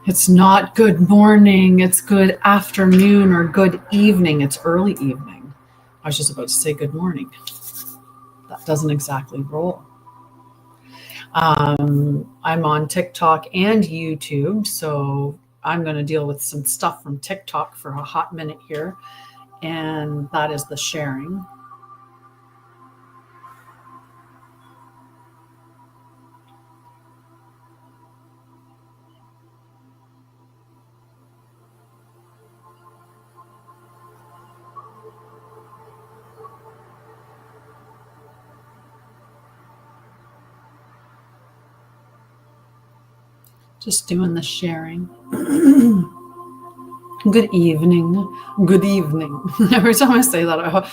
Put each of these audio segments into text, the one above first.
It's not good morning, it's good afternoon or good evening. It's early evening. I was just about to say good morning. That doesn't exactly roll. I'm on TikTok and YouTube, so I'm going to deal with some stuff from TikTok for a hot minute here, and that is the sharing. Just doing the sharing. Good evening. Good evening. Every time I say that,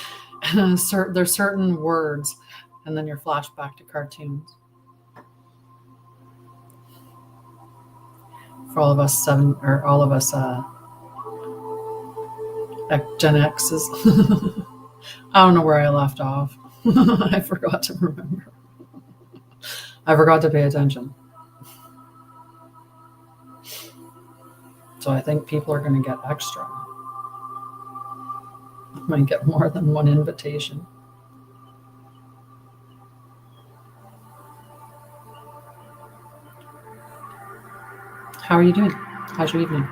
there's certain words, and then you're flashed back to cartoons. For all of us Gen X's. I don't know where I left off. I forgot to remember. I forgot to pay attention. So I think people are going to get extra. I might get more than one invitation. How are you doing? How's your evening?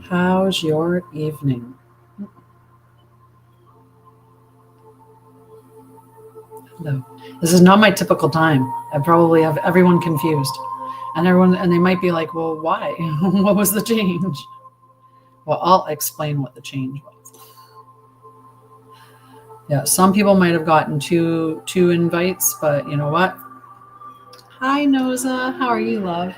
How's your evening? Hello. This is not my typical time. I probably have everyone confused. And they might be like, well, why? What was the change? Well, I'll explain what the change was. Yeah, some people might have gotten two invites, but you know what? Hi, Noza. How are you, love?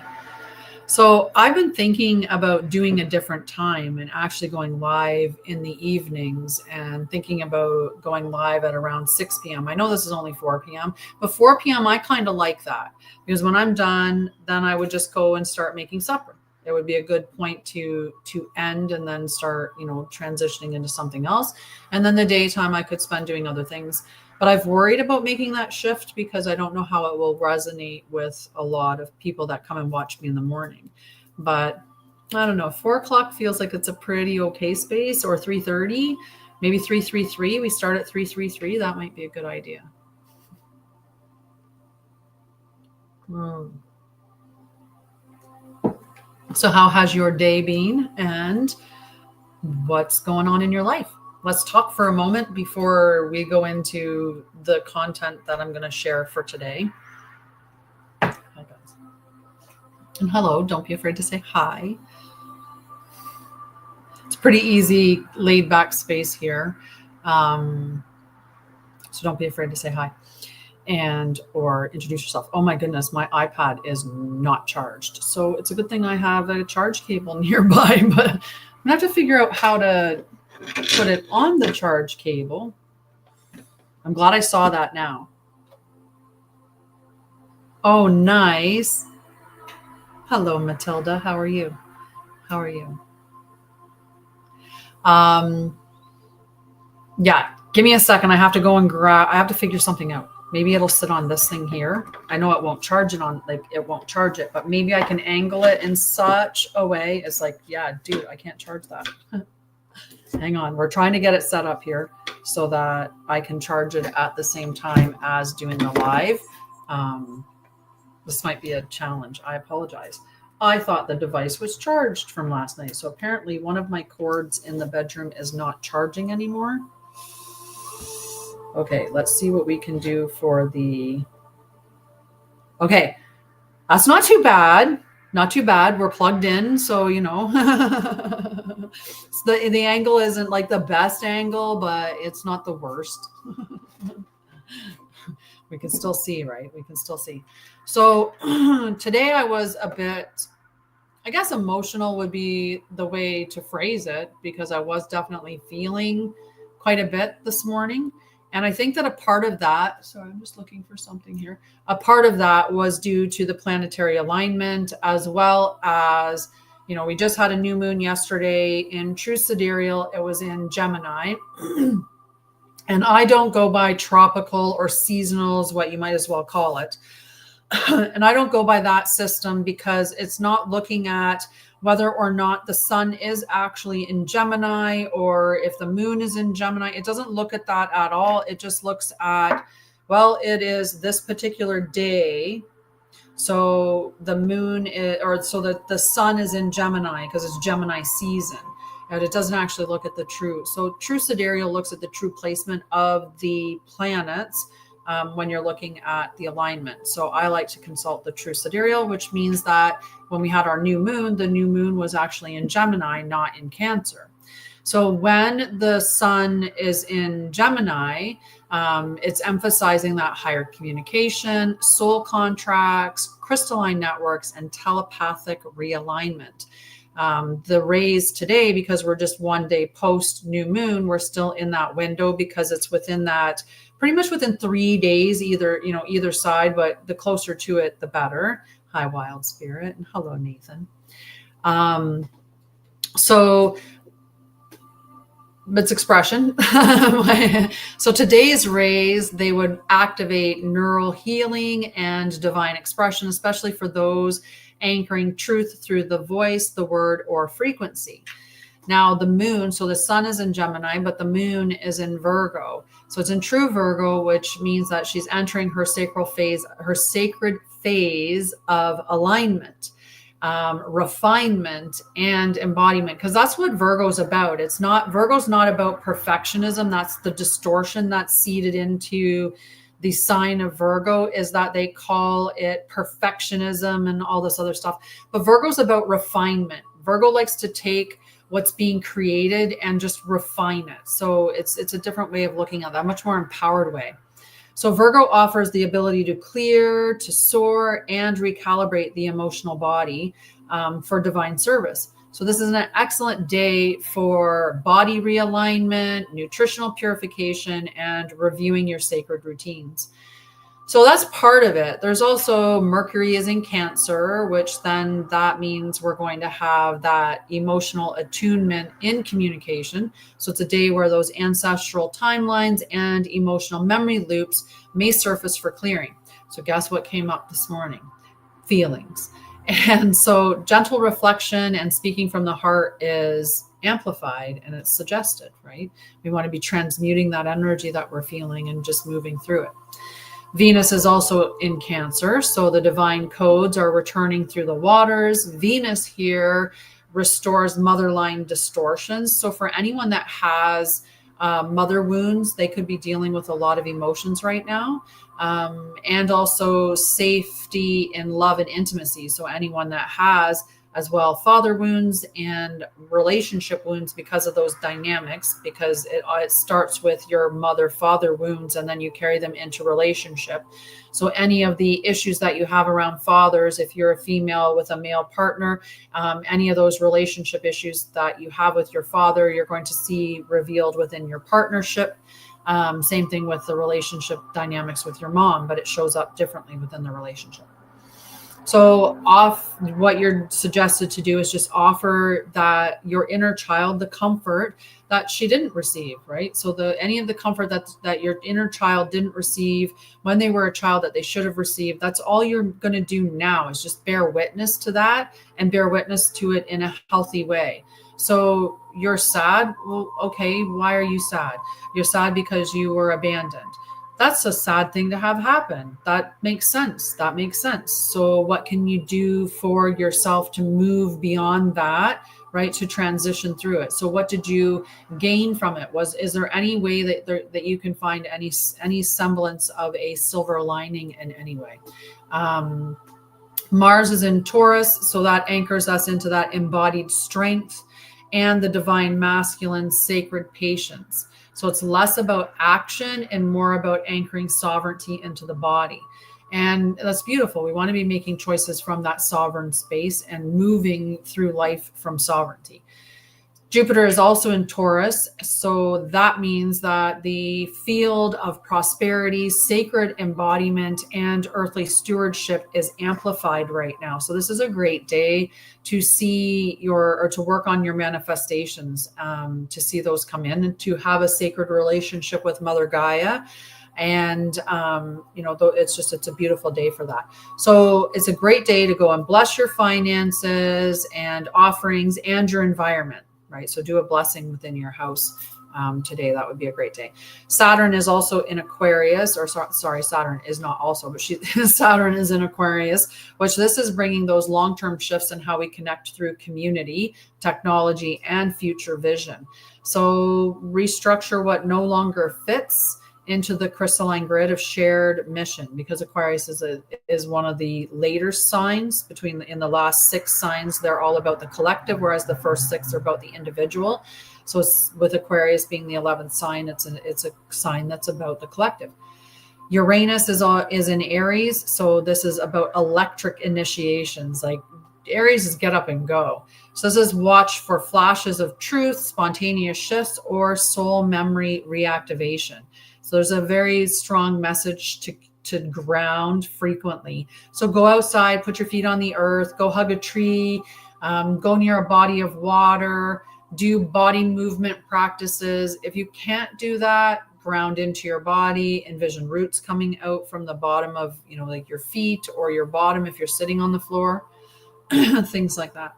So I've been thinking about doing a different time and actually going live in the evenings, and thinking about going live at around 6 p.m. I know this is only 4 p.m., but 4 p.m. I kind of like that, because when I'm done, then I would just go and start making supper. It would be a good point to end and then start, transitioning into something else. And then the daytime I could spend doing other things. But I've worried about making that shift because I don't know how it will resonate with a lot of people that come and watch me in the morning. But I don't know, 4 o'clock feels like it's a pretty okay space, or 3:30, maybe 3:33. We start at 3:33. That might be a good idea. So how has your day been, and what's going on in your life? Let's talk for a moment before we go into the content that I'm going to share for today. Hi, guys. And hello, don't be afraid to say hi. It's pretty easy, laid back space here. So don't be afraid to say hi or introduce yourself. Oh my goodness, my iPad is not charged. So it's a good thing I have a charge cable nearby, but I'm going to have to figure out how to put it on the charge cable. I'm glad I saw that now. Oh, nice. Hello, Matilda. How are you? How are you? Yeah, give me a second. I have to go and I have to figure something out. Maybe it'll sit on this thing here. I know it won't charge it won't charge it, but maybe I can angle it in such a way. It's like, yeah, dude, I can't charge that. Hang on. We're trying to get it set up here so that I can charge it at the same time as doing the live. This might be a challenge. I apologize. I thought the device was charged from last night. So apparently one of my cords in the bedroom is not charging anymore. Okay, let's see what we can do for the... Okay, that's not too bad. Not too bad. We're plugged in, so, the angle isn't like the best angle, but it's not the worst. We can still see, right? We can still see. So today I was a bit, I guess emotional would be the way to phrase it, because I was definitely feeling quite a bit this morning. And I think that a part of that, sorry, I'm just looking for something here. A part of that was due to the planetary alignment, as well as, we just had a new moon yesterday in True Sidereal. It was in Gemini. And I don't go by tropical or seasonal, is what you might as well call it. And I don't go by that system because it's not looking at whether or not the sun is actually in Gemini or if the moon is in Gemini. It doesn't look at that at all. It just looks at, well, it is this particular day. So the moon is, or so that the sun is in Gemini because it's Gemini season. And it doesn't actually look at the true. So true sidereal looks at the true placement of the planets when you're looking at the alignment. So I like to consult the true sidereal, which means that when we had our new moon, the new moon was actually in Gemini, not in Cancer. So when the sun is in Gemini, it's emphasizing that higher communication, soul contracts, crystalline networks, and telepathic realignment. The rays today, because we're just one day post new moon, we're still in that window because it's within that, pretty much within 3 days, either side, but the closer to it, the better. Hi, Wild Spirit, and hello, Nathan. So it's expression. So today's rays, they would activate neural healing and divine expression, especially for those anchoring truth through the voice, the word, or frequency. Now the moon, so the sun is in Gemini, but the moon is in Virgo. So it's in true Virgo, which means that she's entering her sacred phase of alignment, refinement, and embodiment, because that's what Virgo's about. Virgo's not about perfectionism. That's the distortion that's seeded into the sign of Virgo, is that they call it perfectionism and all this other stuff. But Virgo's about refinement. Virgo likes to take what's being created and just refine it. So it's a different way of looking at that, much more empowered way. So Virgo offers the ability to clear, to soar, and recalibrate the emotional body for divine service. So this is an excellent day for body realignment, nutritional purification, and reviewing your sacred routines. So that's part of it. There's also Mercury is in Cancer, which then that means we're going to have that emotional attunement in communication. So it's a day where those ancestral timelines and emotional memory loops may surface for clearing. So guess what came up this morning? Feelings. And so gentle reflection and speaking from the heart is amplified and it's suggested, right? We want to be transmuting that energy that we're feeling and just moving through it. Venus is also in Cancer, so the divine codes are returning through the waters. Venus here restores motherline distortions. So for anyone that has mother wounds, they could be dealing with a lot of emotions right now. And also safety in love and intimacy. So anyone that has as well father wounds and relationship wounds because of those dynamics, because it starts with your mother-father wounds and then you carry them into relationship. So any of the issues that you have around fathers, if you're a female with a male partner, any of those relationship issues that you have with your father, you're going to see revealed within your partnership. Same thing with the relationship dynamics with your mom, but it shows up differently within the relationship. So what you're suggested to do is just offer that your inner child the comfort that she didn't receive, right? So any of the comfort that your inner child didn't receive when they were a child that they should have received, that's all you're going to do now is just bear witness to that and bear witness to it in a healthy way. So you're sad. Well, okay, why are you sad? You're sad because you were abandoned. That's a sad thing to have happen. That makes sense. That makes sense. So what can you do for yourself to move beyond that, right? To transition through it. So what did you gain from it? Is there any way that you can find any semblance of a silver lining in any way? Mars is in Taurus, so that anchors us into that embodied strength and the divine masculine sacred patience. So it's less about action and more about anchoring sovereignty into the body. And that's beautiful. We want to be making choices from that sovereign space and moving through life from sovereignty. Jupiter is also in Taurus. So that means that the field of prosperity, sacred embodiment, and earthly stewardship is amplified right now. So this is a great day to see to work on your manifestations, to see those come in and to have a sacred relationship with Mother Gaia. And, it's a beautiful day for that. So it's a great day to go and bless your finances and offerings and your environment, right? So do a blessing within your house today. That would be a great day. Saturn is also in Aquarius, or sorry, Saturn is not also, but Saturn is in Aquarius, which this is bringing those long-term shifts in how we connect through community, technology, and future vision. So restructure what no longer fits into the crystalline grid of shared mission, because Aquarius is one of the later signs in the last 6 signs. They're all about the collective, whereas the first 6 are about the individual. So with Aquarius being the 11th sign, it's a sign that's about the collective. Uranus is in Aries, so this is about electric initiations. Like Aries is get up and go. So this is watch for flashes of truth, spontaneous shifts, or soul memory reactivation. So there's a very strong message to ground frequently. So go outside, put your feet on the earth, go hug a tree, go near a body of water, do body movement practices. If you can't do that, ground into your body, envision roots coming out from the bottom of, like your feet or your bottom if you're sitting on the floor, things like that.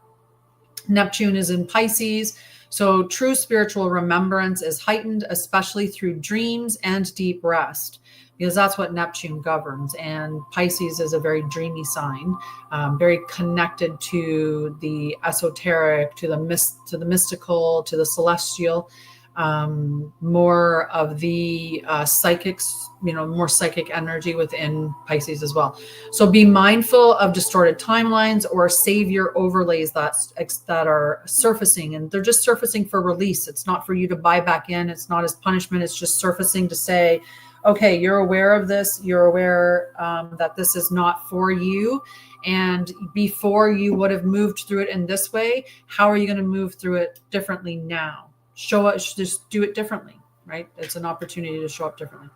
Neptune is in Pisces. So true spiritual remembrance is heightened, especially through dreams and deep rest, because that's what Neptune governs. And Pisces is a very dreamy sign, very connected to the esoteric, to the mystical, to the celestial, more of the psychics, more psychic energy within Pisces as well. So be mindful of distorted timelines or savior overlays that are surfacing, and they're just surfacing for release. It's not for you to buy back in. It's not as punishment. It's just surfacing to say, okay, you're aware of this. You're aware that this is not for you. And before you would have moved through it in this way, how are you going to move through it differently now? Just do it differently, right? It's an opportunity to show up differently.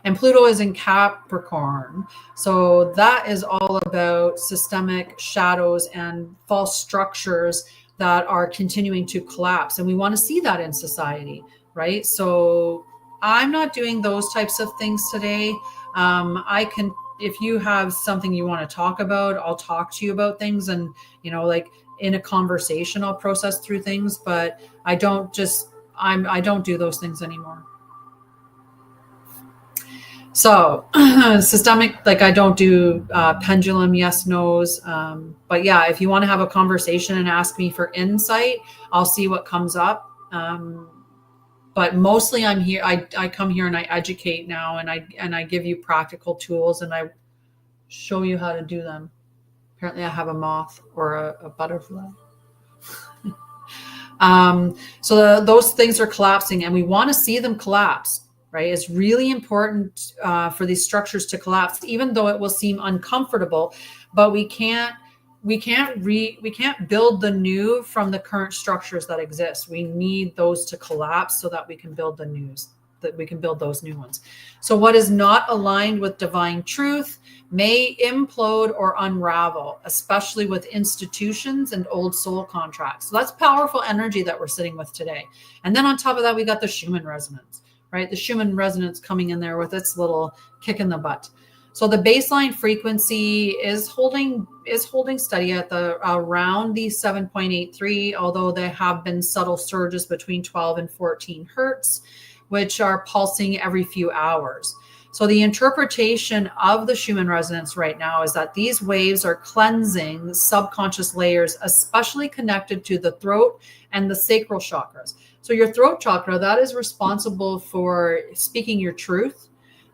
And Pluto is in Capricorn. So that is all about systemic shadows and false structures that are continuing to collapse. And we want to see that in society, right? So I'm not doing those types of things today. If you have something you want to talk about, I'll talk to you about things, and, in a conversation, I'll process through things, but I don't do those things anymore. So systemic, like I don't do pendulum yes, no's. But yeah, if you want to have a conversation and ask me for insight, I'll see what comes up. But mostly I'm here. I come here and I educate now, and I give you practical tools, and I show you how to do them. Apparently I have a moth or a butterfly. So those things are collapsing, and we want to see them collapse, right? It's really important for these structures to collapse, even though it will seem uncomfortable, but we can't build the new from the current structures that exist. We need those to collapse so that we can build those new ones. So what is not aligned with divine truth may implode or unravel, especially with institutions and old soul contracts. So that's powerful energy that we're sitting with today. And then on top of that, we got the Schumann resonance, right? The Schumann resonance coming in there with its little kick in the butt. So the baseline frequency is holding steady at around the 7.83, although there have been subtle surges between 12 and 14 hertz, which are pulsing every few hours. So the interpretation of the Schumann resonance right now is that these waves are cleansing subconscious layers, especially connected to the throat and the sacral chakras. So your throat chakra, that is responsible for speaking your truth,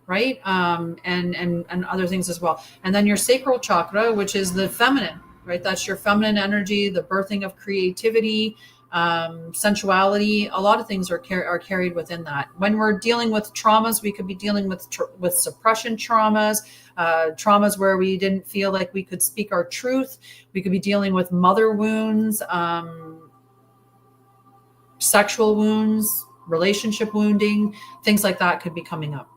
right? And other things as well. And then your sacral chakra, which is the feminine, right? That's your feminine energy, the birthing of creativity, sensuality. A lot of things are carried within that. When we're dealing with traumas, we could be dealing with suppression traumas, traumas where we didn't feel like we could speak our truth. We could be dealing with mother wounds, sexual wounds, relationship wounding, things like that could be coming up.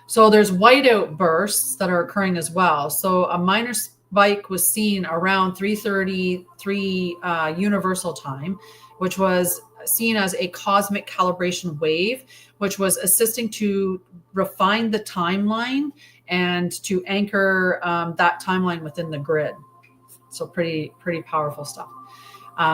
So there's whiteout bursts that are occurring as well. So a minor spike was seen around 3:33 universal time, which was seen as a cosmic calibration wave, which was assisting to refine the timeline and to anchor that timeline within the grid. So pretty powerful stuff.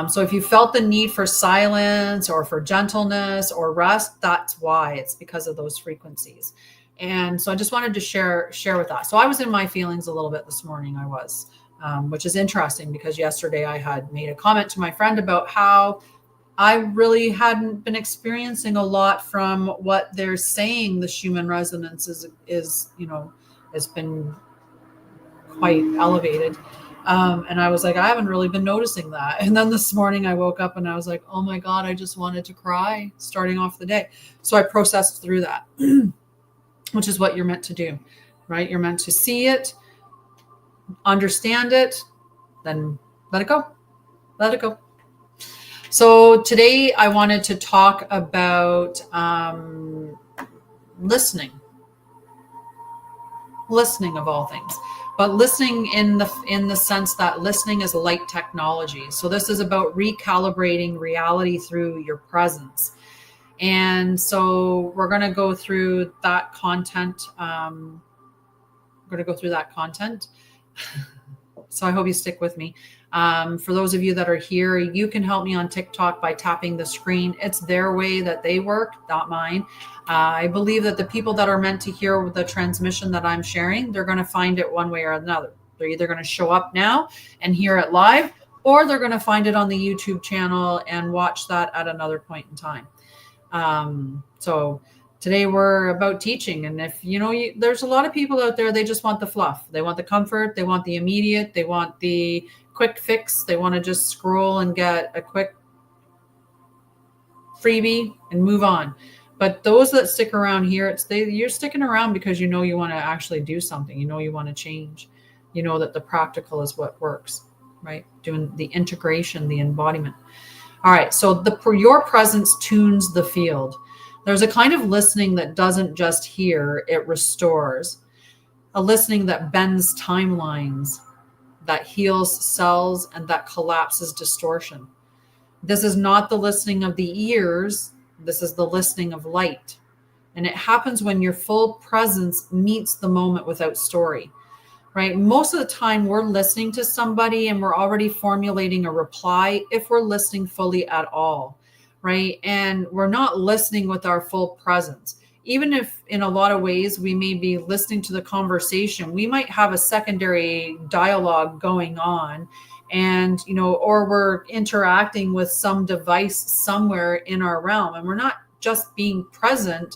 So if you felt the need for silence or for gentleness or rest, that's why. It's because of those frequencies. And so I just wanted to share with that. So I was in my feelings a little bit this morning. I was, which is interesting because yesterday I had made a comment to my friend about how I really hadn't been experiencing a lot from what they're saying. The Schumann resonance is has been quite elevated. And I was like, I haven't really been noticing that. And then this morning I woke up and I was like, oh my God, I just wanted to cry starting off the day. So I processed through that, which is what you're meant to do, right? You're meant to see it, understand it, then let it go. Let it go. So today I wanted to talk about listening of all things, but listening in the sense that listening is light technology. So this is about recalibrating reality through your presence. And so we're going to go through that content. So I hope you stick with me. For those of you that are here, you can help me on TikTok by tapping the screen. It's their way that they work, not mine. I believe that the people that are meant to hear the transmission that I'm sharing, they're going to find it one way or another. They're either going to show up now and hear it live, or they're going to find it on the YouTube channel and watch that at another point in time. So today we're about teaching. And if there's a lot of people out there, they just want the fluff. They want the comfort. They want the immediate. They want the quick fix. They want to just scroll and get a quick freebie and move on. But those that stick around here, you're sticking around because you want to actually do something. You want to change. You know that the practical is what works, right? Doing the integration, the embodiment. All right. So your presence tunes the field. There's a kind of listening that doesn't just hear, it restores. A listening that bends timelines, that heals cells, and that collapses distortion. This is not the listening of the ears. This is the listening of light. And it happens when your full presence meets the moment without story, right? Most of the time we're listening to somebody and we're already formulating a reply if we're listening fully at all, right? And we're not listening with our full presence. Even if in a lot of ways we may be listening to the conversation, we might have a secondary dialogue going on, and or we're interacting with some device somewhere in our realm, and we're not just being present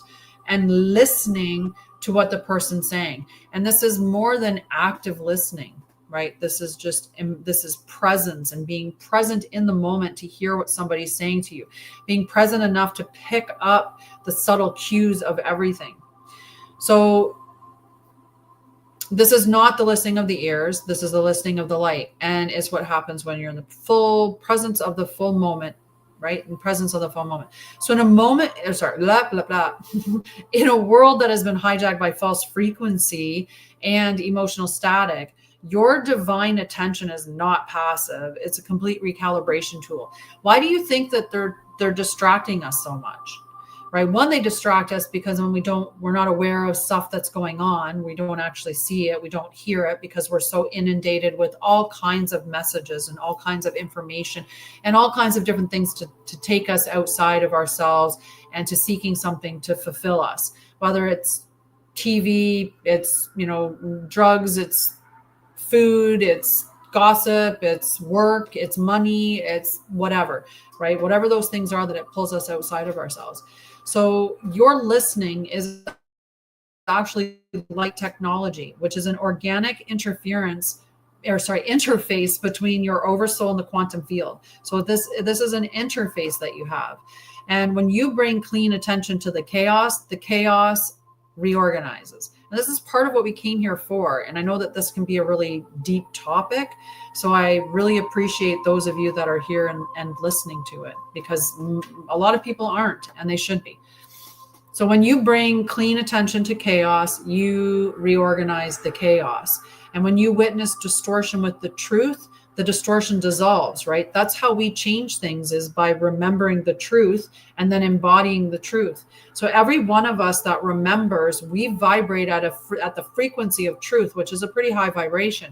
and listening to what the person's saying. And this is more than active listening, right? This is presence, and being present in the moment to hear what somebody's saying to you, being present enough to pick up the subtle cues of everything. So this is not the listening of the ears. This is the listening of the light. And it's what happens when you're in the full presence of the full moment, right? In presence of the full moment. So in a moment, in a world that has been hijacked by false frequency and emotional static, your divine attention is not passive. It's a complete recalibration tool. Why do you think that they're distracting us so much? Right? One, they distract us because when we're not aware of stuff that's going on. We don't actually see it. We don't hear it because we're so inundated with all kinds of messages and all kinds of information and all kinds of different things to take us outside of ourselves and to seeking something to fulfill us. Whether it's TV, it's, drugs, it's food, it's gossip, it's work, it's money, it's whatever, right? Whatever those things are that it pulls us outside of ourselves. So your listening is actually light technology, which is an organic interface between your oversoul and the quantum field. So this is an interface that you have. And when you bring clean attention to the chaos reorganizes. And this is part of what we came here for. And I know that this can be a really deep topic. So I really appreciate those of you that are here and listening to it, because a lot of people aren't, and they should be. So when you bring clean attention to chaos, you reorganize the chaos. And when you witness distortion with the truth, the distortion dissolves, right? That's how we change things, is by remembering the truth and then embodying the truth. So every one of us that remembers, we vibrate at the frequency of truth, which is a pretty high vibration.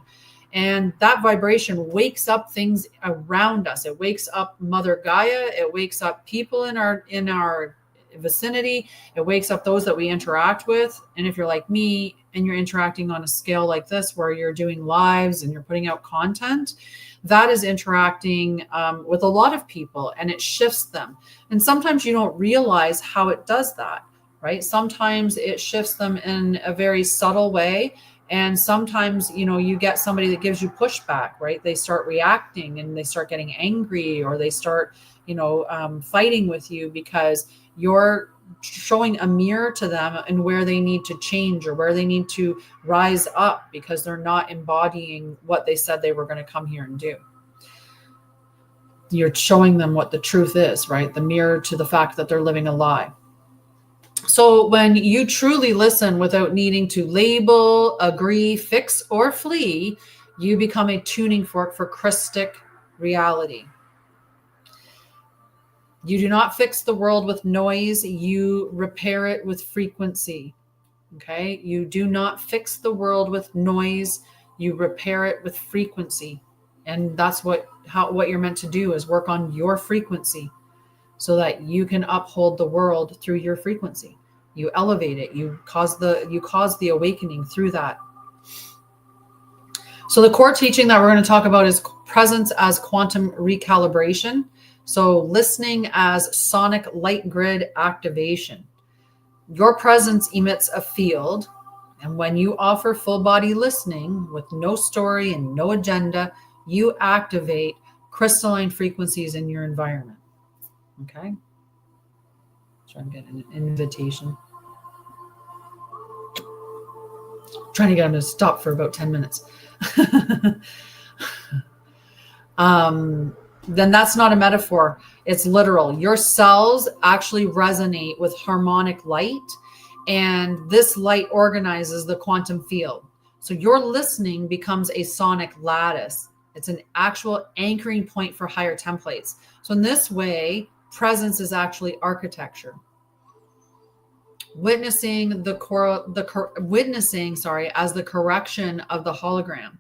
And that vibration wakes up things around us. It wakes up Mother Gaia. It wakes up people in our vicinity. It wakes up those that we interact with. And if you're like me and you're interacting on a scale like this, where you're doing lives and you're putting out content, that is interacting with a lot of people, and it shifts them. And sometimes you don't realize how it does that, right? Sometimes it shifts them in a very subtle way. And sometimes, you get somebody that gives you pushback, right? They start reacting and they start getting angry, or they start, fighting with you because you're showing a mirror to them and where they need to change or where they need to rise up, because they're not embodying what they said they were going to come here and do. You're showing them what the truth is, right? The mirror to the fact that they're living a lie. So when you truly listen without needing to label, agree, fix, or flee, you become a tuning fork for Krystic reality. You do not fix the world with noise. You repair it with frequency. Okay? You do not fix the world with noise. You repair it with frequency. And that's what you're meant to do, is work on your frequency, so that you can uphold the world through your frequency. You elevate it. You cause the awakening through that. So the core teaching that we're going to talk about is presence as quantum recalibration. So listening as sonic light grid activation. Your presence emits a field, and when you offer full body listening with no story and no agenda, you activate crystalline frequencies in your environment. Okay? Try and get an invitation. Trying to get him to stop for about 10 minutes. Then that's not a metaphor. It's literal. Your cells actually resonate with harmonic light, and this light organizes the quantum field. So your listening becomes a sonic lattice. It's an actual anchoring point for higher templates. So in this way, presence is actually architecture. Witnessing as the correction of the hologram.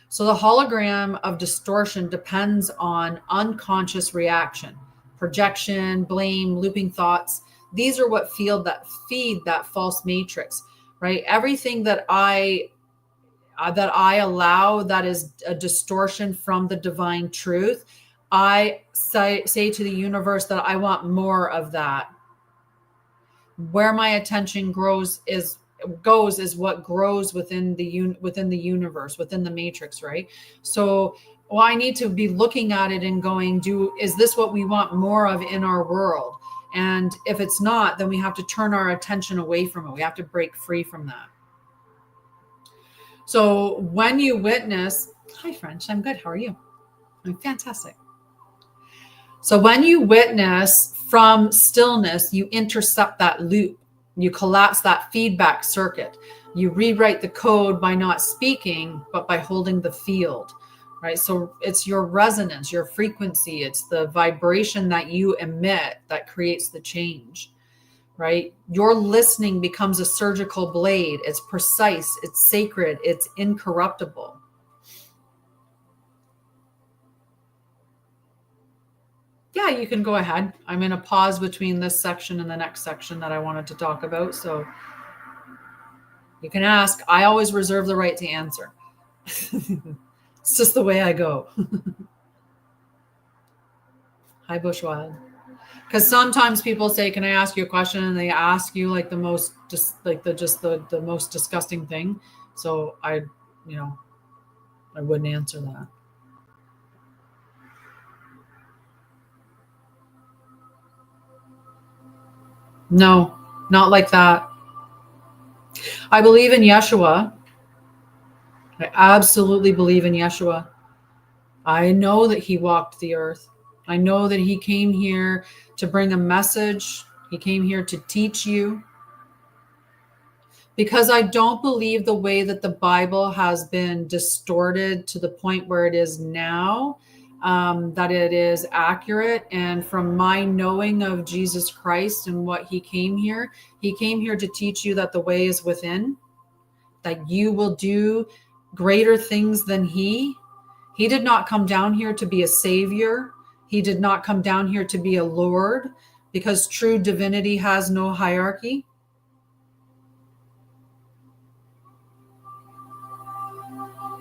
So the hologram of distortion depends on unconscious reaction, projection, blame, looping thoughts. These are what feed that false matrix, right? Everything that I allow that is a distortion from the divine truth, I say to the universe that I want more of that. Where my attention goes is what grows within the universe, within the matrix, right? So, I need to be looking at it and going, is this what we want more of in our world? And if it's not, then we have to turn our attention away from it. We have to break free from that. So when you witness, hi French, I'm good. How are you? I'm fantastic. So when you witness from stillness, you intercept that loop. You collapse that feedback circuit. You rewrite the code by not speaking, but by holding the field, right? So it's your resonance, your frequency. It's the vibration that you emit that creates the change, right? Your listening becomes a surgical blade. It's precise, it's sacred, it's incorruptible. Yeah, you can go ahead. I'm in a pause between this section and the next section that I wanted to talk about. So you can ask. I always reserve the right to answer. It's just the way I go. Hi, Bushwild. Because sometimes people say, "Can I ask you a question?" And they ask you like the most, the most disgusting thing. So I wouldn't answer that. No, not like that. I believe in Yeshua. I absolutely believe in Yeshua. I know that he walked the earth. I know that he came here to bring a message. He came here to teach you. Because I don't believe the way that the Bible has been distorted to the point where it is now, that it is accurate. And from my knowing of Jesus Christ and what he came here to teach you that the way is within, that you will do greater things than he. He did not come down here to be a savior. He did not come down here to be a Lord, because true divinity has no hierarchy.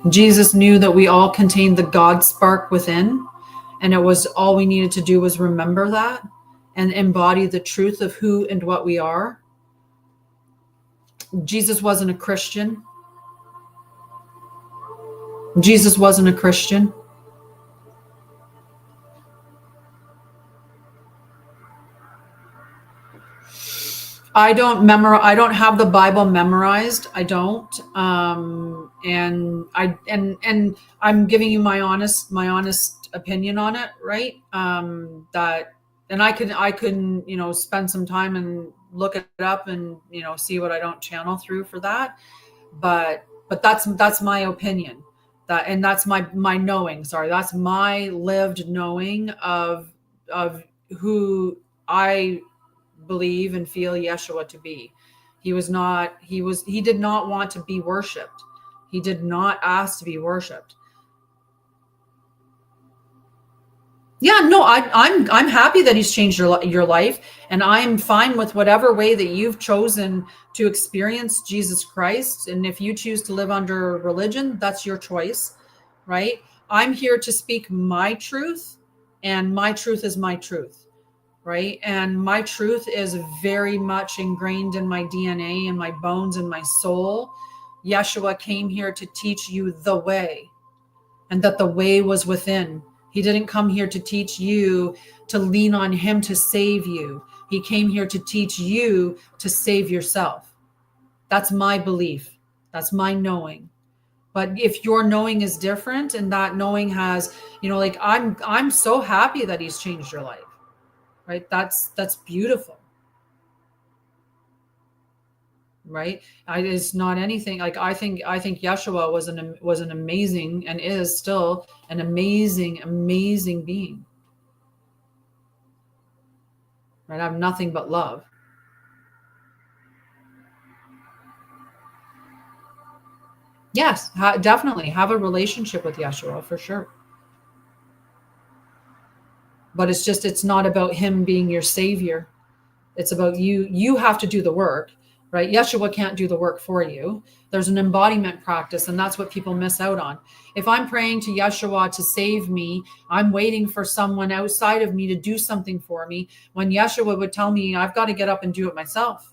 Jesus knew that we all contained the God spark within, and it was all we needed to do was remember that and embody the truth of who and what we are. Jesus wasn't a Christian. Jesus wasn't a Christian. I don't have the Bible memorized. I don't. And I'm giving you my honest opinion on it, right? That, and I can, spend some time and look it up and, see what I don't channel through for that. But that's my opinion. That's my knowing. Sorry, that's my lived knowing of who I believe and feel Yeshua to be. He did not want to be worshipped. He did not ask to be worshipped. Yeah, no, I'm happy that he's changed your life, and I'm fine with whatever way that you've chosen to experience Jesus Christ. And if you choose to live under religion, that's your choice, right? I'm here to speak my truth, and my truth is my truth. Right? And my truth is very much ingrained in my DNA and my bones and my soul. Yeshua came here to teach you the way, and that the way was within. He didn't come here to teach you to lean on him to save you. He came here to teach you to save yourself. That's my belief. That's my knowing. But if your knowing is different, and that knowing has, I'm so happy that he's changed your life. Right? That's beautiful. Right? It's not anything like, I think Yeshua was an amazing, and is still an amazing being. Right? I have nothing but love. Yes, definitely have a relationship with Yeshua for sure. But it's not about him being your savior. It's about you. You have to do the work, right? Yeshua can't do the work for you. There's an embodiment practice, and that's what people miss out on. If I'm praying to Yeshua to save me, I'm waiting for someone outside of me to do something for me, when Yeshua would tell me I've got to get up and do it myself.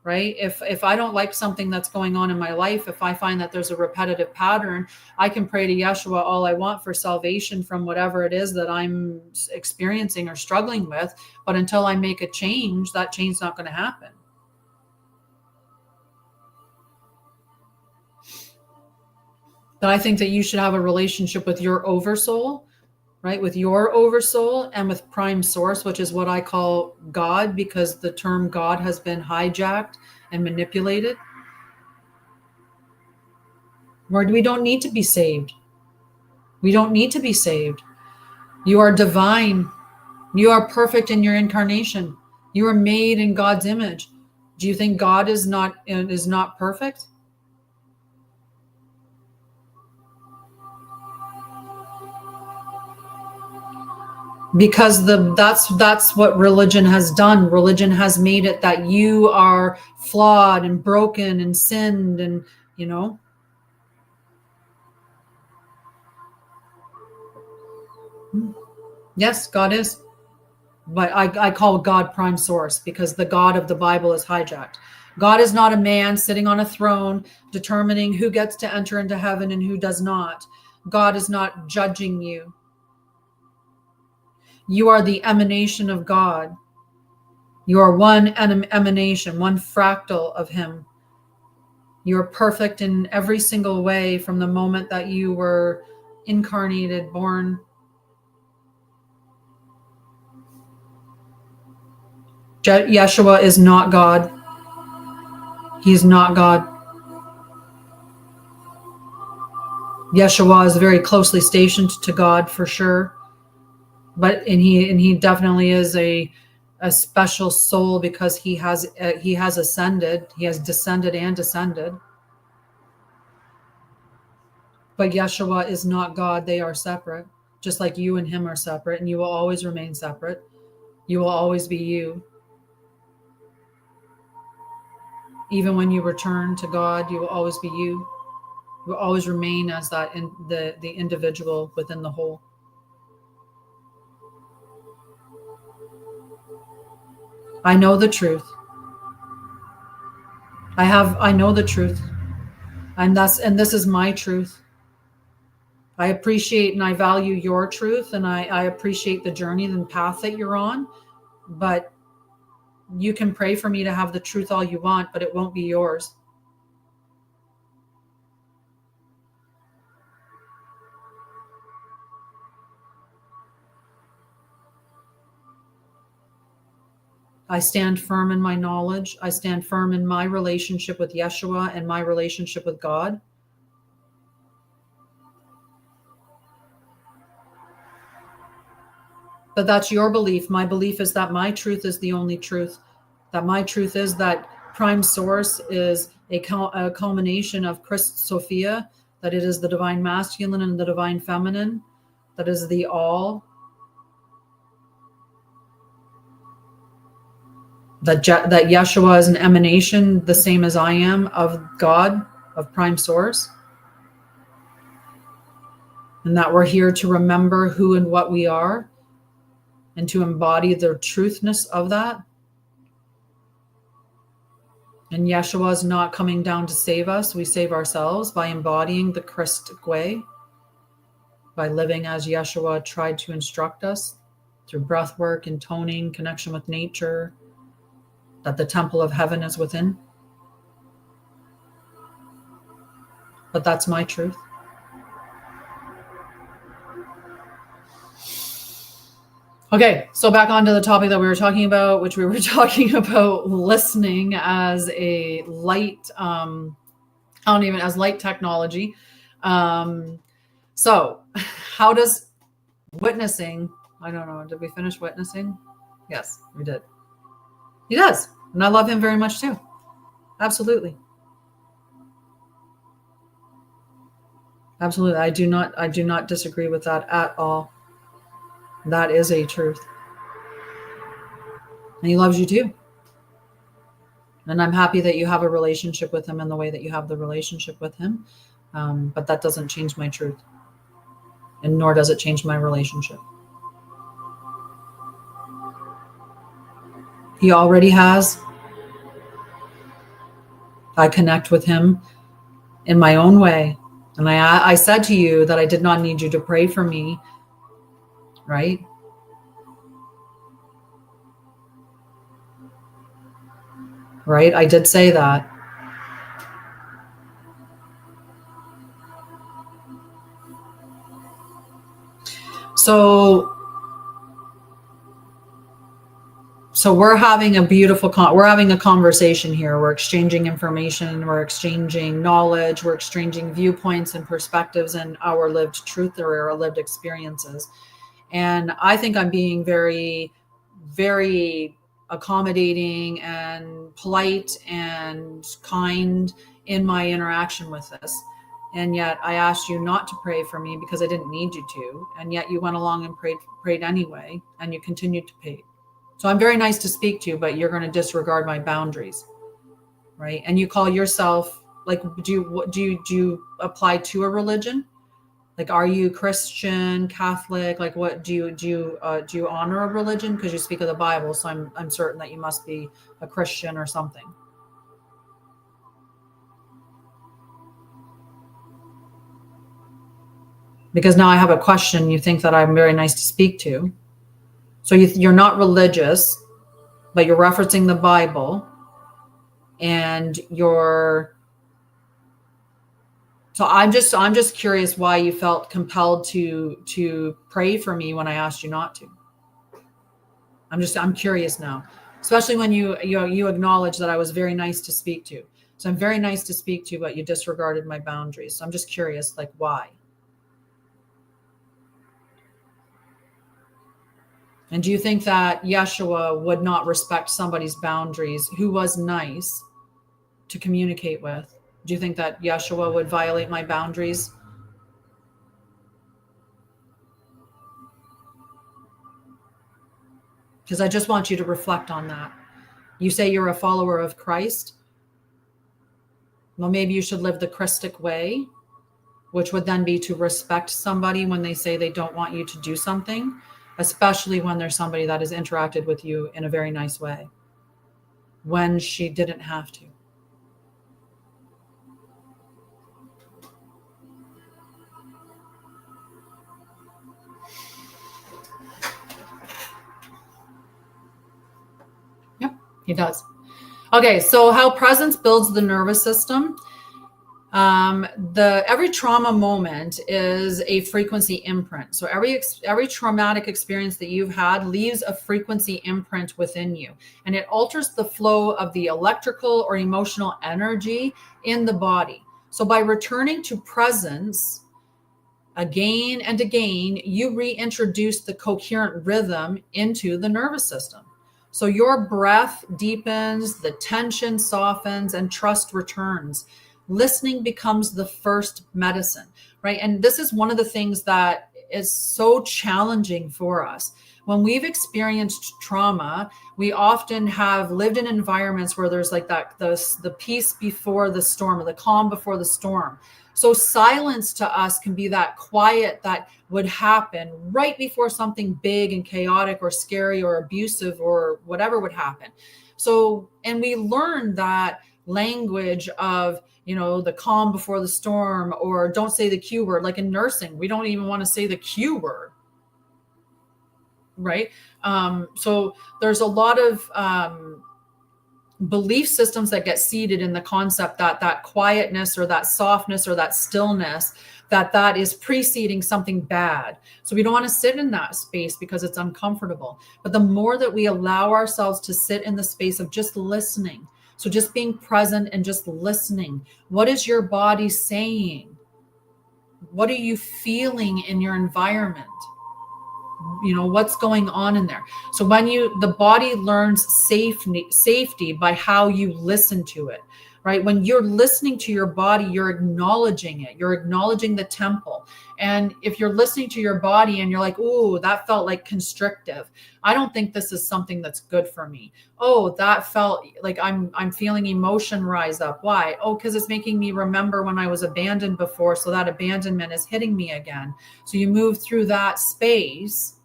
Right? If I don't like something that's going on in my life, if I find that there's a repetitive pattern, I can pray to Yeshua all I want for salvation from whatever it is that I'm experiencing or struggling with. But until I make a change, that change is not going to happen. But I think that you should have a relationship with your oversoul, right? With your oversoul and with prime source, which is what I call God, because the term God has been hijacked and manipulated. Where we don't need to be saved. We don't need to be saved. You are divine. You are perfect in your incarnation. You are made in God's image. Do you think God is not perfect? Because that's what religion has done. Religion has made it that you are flawed and broken and sinned, and Yes, God is. But I call God prime source, because the God of the Bible is hijacked. God is not a man sitting on a throne determining who gets to enter into heaven and who does not. God is not judging you. You are the emanation of God. You are one emanation, one fractal of him. You're perfect in every single way from the moment that you were incarnated, born. Yeshua is not God. He's not God. Yeshua is very closely stationed to God for sure, but he definitely is a special soul because he has ascended, he has descended and ascended. But Yeshua is not God. They are separate, just like you and him are separate, and you will always remain separate. You will always be you. Even when you return to God, you will always be you. You will always remain as that the individual within the whole. I know the truth. I know the truth. And this is my truth. I appreciate and I value your truth, and I appreciate the journey and path that you're on. But you can pray for me to have the truth all you want, but it won't be yours. I stand firm in my knowledge. I stand firm in my relationship with Yeshua and my relationship with God. But that's your belief. My belief is that my truth is the only truth. That my truth is that Prime Source is a culmination of Christ Sophia, that it is the divine masculine and the divine feminine, that is the all. That Yeshua is an emanation, the same as I am, of God, of Prime Source. And that we're here to remember who and what we are and to embody the truthness of that. And Yeshua is not coming down to save us. We save ourselves by embodying the Krystic way, by living as Yeshua tried to instruct us through breath work, intoning, connection with nature, that the temple of heaven is within. But that's my truth. Okay, so back onto the topic that we were talking about, which we were talking about listening as a light, as light technology. So how does witnessing, I don't know, did we finish witnessing? Yes, we did. He does. And I love him very much too. Absolutely. Absolutely. I do not disagree with that at all. That is a truth. And he loves you too. And I'm happy that you have a relationship with him in the way that you have the relationship with him. But that doesn't change my truth. And nor does it change my relationship. He already has. I connect with him in my own way. And I said to you that I did not need you to pray for me, right? Right? I did say that. So we're having a beautiful, we're having a conversation here. We're exchanging information, we're exchanging knowledge, we're exchanging viewpoints and perspectives and our lived truth or our lived experiences. And I think I'm being very, very accommodating and polite and kind in my interaction with this. And yet I asked you not to pray for me because I didn't need you to. And yet you went along and prayed anyway, and you continued to pray. So I'm very nice to speak to you, but you're going to disregard my boundaries, right? And you call yourself, like, do you apply to a religion? Like, are you Christian, Catholic? Like, what do you honor a religion? Because you speak of the Bible, so I'm certain that you must be a Christian or something. Because now I have a question. You think that I'm very nice to speak to. So you're not religious, but you're referencing the Bible, and you're. So I'm just curious why you felt compelled to pray for me when I asked you not to. I'm curious now, especially when you acknowledge that I was very nice to speak to. So I'm very nice to speak to you, but you disregarded my boundaries. So I'm just curious, like, why? And do you think that Yeshua would not respect somebody's boundaries who was nice to communicate with? Do you think that Yeshua would violate my boundaries? Because I just want you to reflect on that. You say you're a follower of Christ. Well, maybe you should live the Krystic way, which would then be to respect somebody when they say they don't want you to do something, especially when there's somebody that has interacted with you in a very nice way, when she didn't have to. Yep, he does. Okay, so how presence builds the nervous system. Every trauma moment is a frequency imprint. So every traumatic experience that you've had leaves a frequency imprint within you, and it alters the flow of the electrical or emotional energy in the body. So by returning to presence again and again, you reintroduce the coherent rhythm into the nervous system. So your breath deepens, the tension softens, and trust returns. Listening becomes the first medicine, right? And this is one of the things that is so challenging for us. When we've experienced trauma, we often have lived in environments where there's like that, the peace before the storm, or the calm before the storm. So silence to us can be that quiet that would happen right before something big and chaotic or scary or abusive or whatever would happen. So, and we learn that language of, the calm before the storm, or don't say the Q word. Like in nursing, we don't even want to say the Q word, right? So there's a lot of belief systems that get seeded in the concept that quietness or that softness or that stillness, that is preceding something bad. So we don't want to sit in that space because it's uncomfortable. But the more that we allow ourselves to sit in the space of just listening, so just being present and just listening. What is your body saying? What are you feeling in your environment? What's going on in there? So when the body learns safety by how you listen to it, right? When you're listening to your body, you're acknowledging it. You're acknowledging the temple. And if you're listening to your body and you're like, oh, that felt like constrictive. I don't think this is something that's good for me. Oh, that felt like I'm feeling emotion rise up. Why? Oh, because it's making me remember when I was abandoned before. So that abandonment is hitting me again. So you move through that space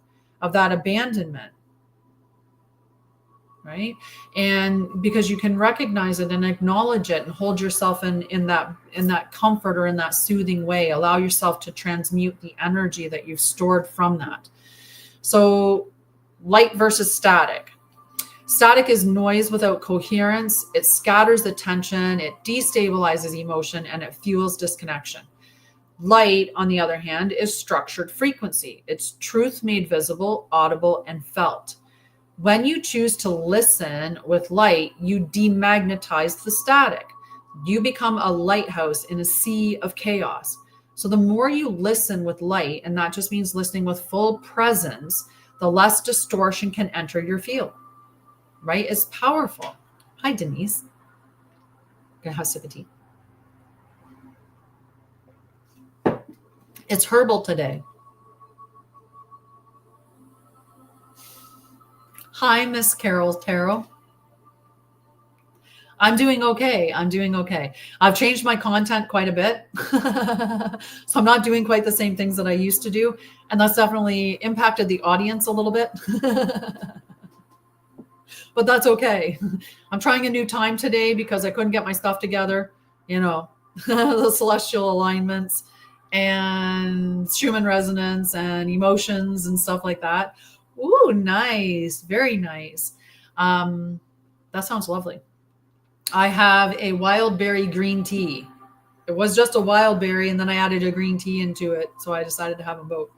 of that abandonment. Right? And because you can recognize it and acknowledge it and hold yourself in that comfort or in that soothing way, allow yourself to transmute the energy that you've stored from that. So light versus static. Static is noise without coherence. It scatters the tension, it destabilizes emotion, and it fuels disconnection. Light, on the other hand, is structured frequency. It's truth made visible, audible, and felt. When you choose to listen with light, you demagnetize the static. You become a lighthouse in a sea of chaos. So the more you listen with light, and that just means listening with full presence, the less distortion can enter your field, right? It's powerful. Hi, Denise. Gonna have a sip of tea. It's herbal today. Hi, Miss Carol Tarot. I'm doing okay. I've changed my content quite a bit. So I'm not doing quite the same things that I used to do. And that's definitely impacted the audience a little bit. But that's okay. I'm trying a new time today because I couldn't get my stuff together. The celestial alignments and Schumann resonance and emotions and stuff like that. Ooh, nice. Very nice. That sounds lovely. I have a wild berry green tea. It was just a wild berry, and then I added a green tea into it. So I decided to have them both.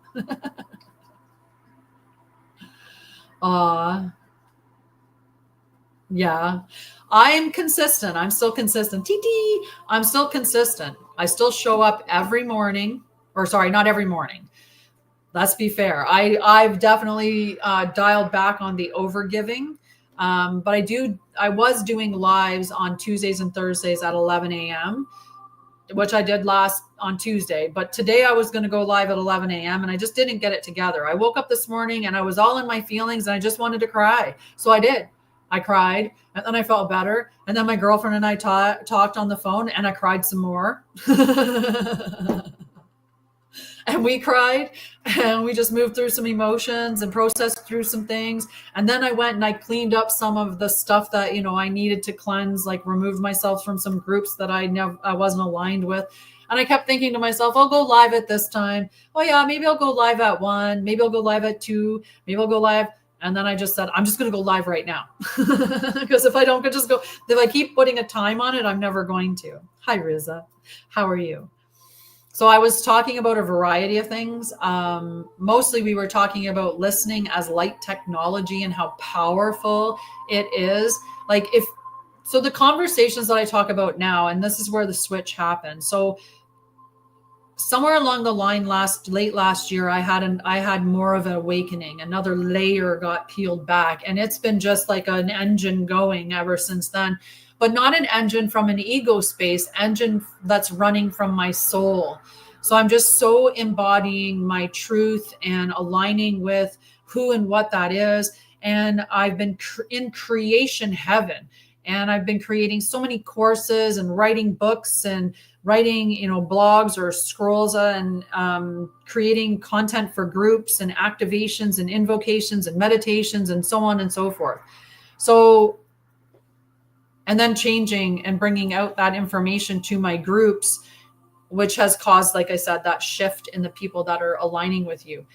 Yeah. I'm consistent. I'm still consistent. TT. I'm still consistent. I still show up every morning, or sorry, not every morning. Let's be fair. I've definitely dialed back on the overgiving. But I was doing lives on Tuesdays and Thursdays at 11 a.m., which I did last on Tuesday. But today I was going to go live at 11 a.m. and I just didn't get it together. I woke up this morning and I was all in my feelings and I just wanted to cry. So I did. I cried and then I felt better. And then my girlfriend and I talked on the phone and I cried some more. And we cried and we just moved through some emotions and processed through some things. And then I went and I cleaned up some of the stuff that, I needed to cleanse, like removed myself from some groups that I wasn't aligned with. And I kept thinking to myself, I'll go live at this time. Oh yeah, maybe I'll go live at 1, maybe I'll go live at 2, maybe I'll go live. And then I just said, I'm just going to go live right now. Because if I keep putting a time on it, I'm never going to. Hi, Riza. How are you? So I was talking about a variety of things. Mostly we were talking about listening as light technology and how powerful it is. So the conversations that I talk about now, and this is where the switch happened. So somewhere along the line late last year, I had more of an awakening. Another layer got peeled back, and it's been just like an engine going ever since then. But not an engine from an ego space, engine that's running from my soul. So I'm just so embodying my truth and aligning with who and what that is. And I've been in creation heaven. And I've been creating so many courses and writing books and writing, blogs or scrolls and creating content for groups and activations and invocations and meditations and so on and so forth. So, and then changing and bringing out that information to my groups, which has caused, like I said, that shift in the people that are aligning with you.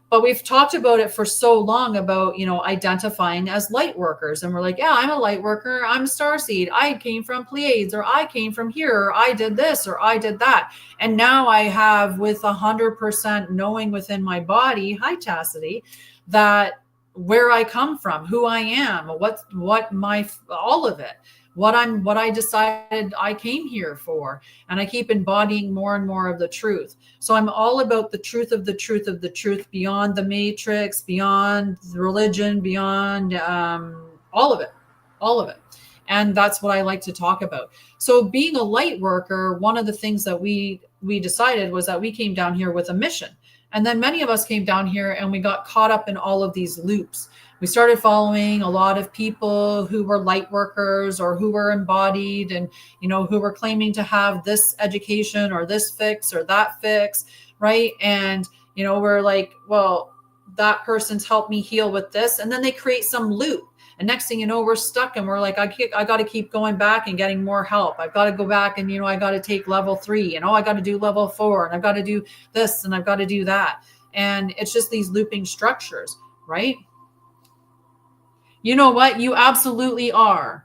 But we've talked about it for so long about, identifying as light workers. And we're like, yeah, I'm a light worker. I'm a starseed. I came from Pleiades, or I came from here, or I did this, or I did that. And now I have, with 100% knowing within my body, hi, Chastity, that where I come from, who I am, all of it. What I decided I came here for. And I keep embodying more and more of the truth. So I'm all about the truth of the truth of the truth, beyond the matrix, beyond religion, beyond all of it. And that's what I like to talk about. So being a light worker, one of the things that we decided was that we came down here with a mission. And then many of us came down here and we got caught up in all of these loops. We started following a lot of people who were light workers or who were embodied and, who were claiming to have this education or this fix or that fix, right? And, we're like, well, that person's helped me heal with this. And then they create some loop. And next thing you know, we're stuck and we're like, I got to keep going back and getting more help. I've got to go back and, I got to take level 3, I got to do level 4 and I've got to do this and I've got to do that. And it's just these looping structures, right? You know what? You absolutely are.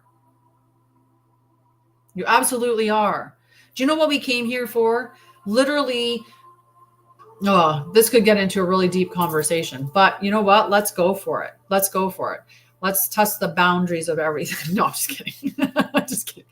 You absolutely are. Do you know what we came here for? Literally, this could get into a really deep conversation, but you know what? Let's go for it. Let's go for it. Let's test the boundaries of everything. No, I'm just kidding. Just kidding.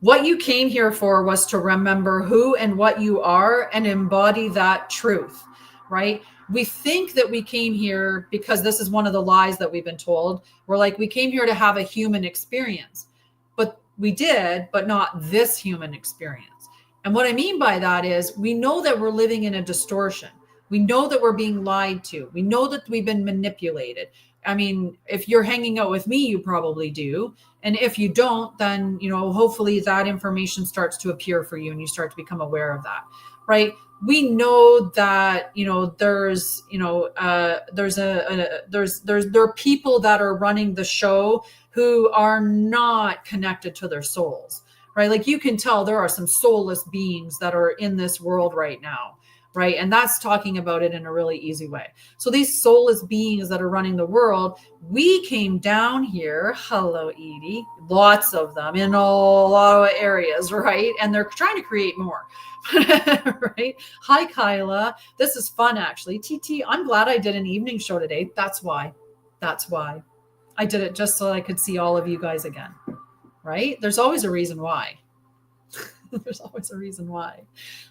What you came here for was to remember who and what you are and embody that truth, right? We think that we came here because this is one of the lies that we've been told. We're like, we came here to have a human experience, but we did, but not this human experience. And what I mean by that is we know that we're living in a distortion. We know that we're being lied to. We know that we've been manipulated. I mean, if you're hanging out with me, you probably do. And if you don't, then, hopefully that information starts to appear for you and you start to become aware of that, right? We know that, there are people that are running the show who are not connected to their souls, right? Like you can tell there are some soulless beings that are in this world right now, right? And that's talking about it in a really easy way. So these soulless beings that are running the world, we came down here, hello, Edie, lots of them in a lot of areas, right? And they're trying to create more. Right? Hi, Kyla. This is fun, actually. TT, I'm glad I did an evening show today. That's why. I did it just so I could see all of you guys again, right? There's always a reason why. There's always a reason why.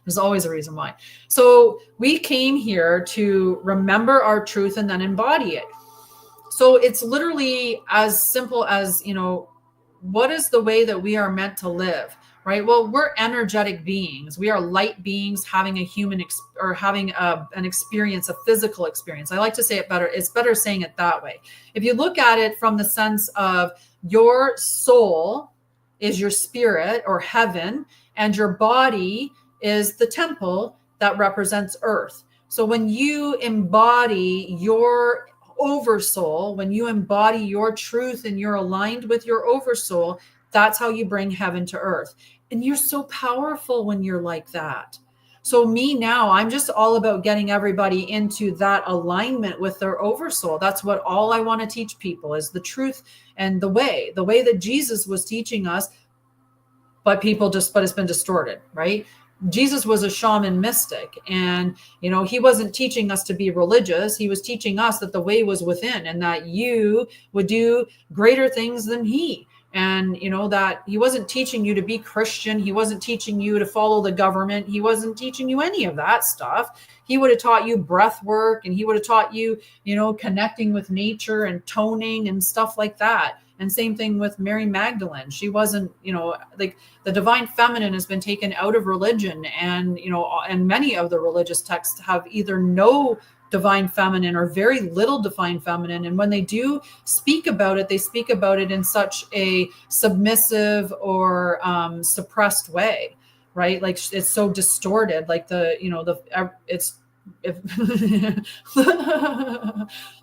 There's always a reason why. So we came here to remember our truth and then embody it. So it's literally as simple as, what is the way that we are meant to live, right? Well, we're energetic beings. We are light beings having a human or having an experience, a physical experience. I like to say it better. It's better saying it that way. If you look at it from the sense of your soul is your spirit or heaven, and your body is the temple that represents earth. So when you embody your oversoul, when you embody your truth and you're aligned with your oversoul, that's how you bring heaven to earth. And you're so powerful when you're like that. So me now, I'm just all about getting everybody into that alignment with their oversoul. That's what all I want to teach people is the truth and the way that Jesus was teaching us, but it's been distorted, right? Jesus was a shaman mystic, and he wasn't teaching us to be religious. He was teaching us that the way was within, and that you would do greater things than he. And that he wasn't teaching you to be Christian. He wasn't teaching you to follow the government. He wasn't teaching you any of that stuff. He would have taught you breath work, and he would have taught you, connecting with nature and toning and stuff like that. And same thing with Mary Magdalene. She wasn't, like the divine feminine has been taken out of religion, and, and many of the religious texts have either no divine feminine or very little divine feminine. And when they do speak about it, they speak about it in such a submissive or suppressed way, right? Like it's so distorted, like if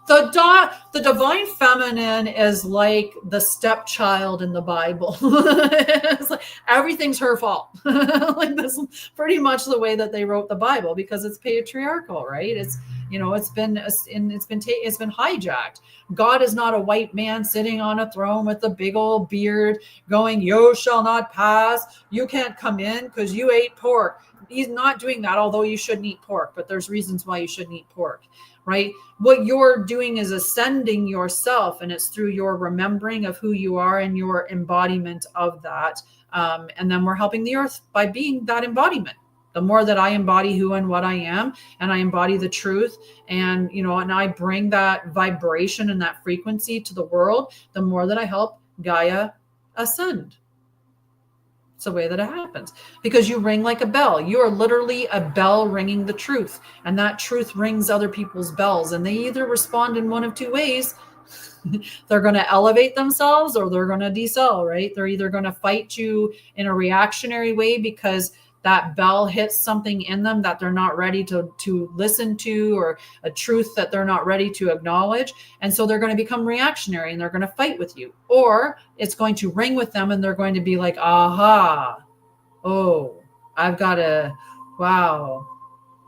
the divine feminine is like the stepchild in the Bible. It's like everything's her fault. Like this is pretty much the way that they wrote the Bible, because it's patriarchal, right? It's it's been hijacked. God is not a white man sitting on a throne with a big old beard going, "You shall not pass. You can't come in because you ate pork." He's not doing that, although you shouldn't eat pork, but there's reasons why you shouldn't eat pork, right? What you're doing is ascending yourself, and it's through your remembering of who you are and your embodiment of that. And then we're helping the earth by being that embodiment. The more that I embody who and what I am, and I embody the truth, and, and I bring that vibration and that frequency to the world, the more that I help Gaia ascend. It's the way that it happens, because you ring like a bell. You are literally a bell ringing the truth, and that truth rings other people's bells, and they either respond in one of two ways. They're going to elevate themselves, or they're going to decel, right? They're either going to fight you in a reactionary way because that bell hits something in them that they're not ready to listen to, or a truth that they're not ready to acknowledge. And so they're going to become reactionary, and they're going to fight with you. Or it's going to ring with them, and they're going to be like, aha, oh, I've got to, wow.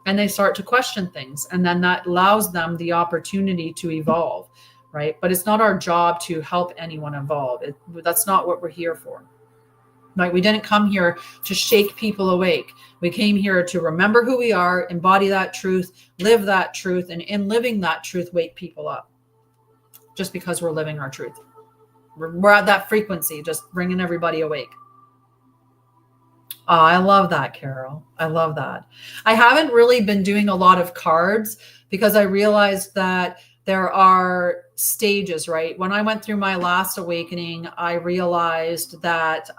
And they start to question things. And then that allows them the opportunity to evolve, right? But it's not our job to help anyone evolve. That's not what we're here for. Right? We didn't come here to shake people awake. We came here to remember who we are, embody that truth, live that truth, and in living that truth, wake people up. Just because we're living our truth. We're at that frequency, just bringing everybody awake. Oh, I love that, Carol. I love that. I haven't really been doing a lot of cards because I realized that there are stages, right? When I went through my last awakening, I realized that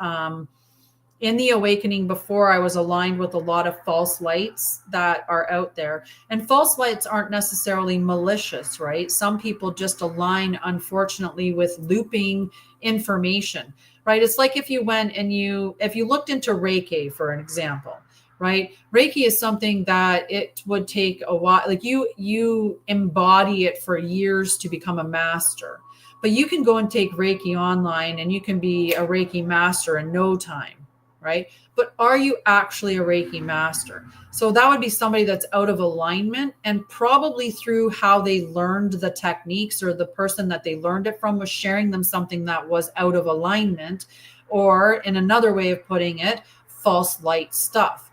in the awakening before, I was aligned with a lot of false lights that are out there. And false lights aren't necessarily malicious, right? Some people just align, unfortunately, with looping information, right? It's like if you went and if you looked into Reiki, for an example, right? Reiki is something that it would take a while. Like you embody it for years to become a master, but you can go and take Reiki online and you can be a Reiki master in no time, right? But are you actually a Reiki master? So that would be somebody that's out of alignment, and probably through how they learned the techniques, or the person that they learned it from was sharing them something that was out of alignment, or in another way of putting it, false light stuff.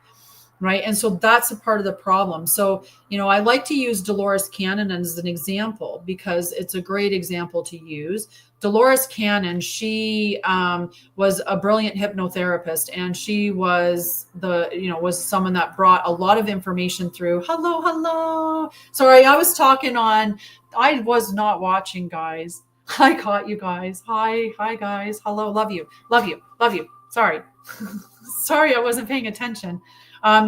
Right. And so that's a part of the problem. So, I like to use Dolores Cannon as an example because it's a great example to use. Dolores Cannon, she was a brilliant hypnotherapist, and she was was someone that brought a lot of information through. Hello. Sorry, I was talking on, I was not watching, guys. I caught you guys. Hi guys. Hello. Love you. Sorry. Sorry, I wasn't paying attention.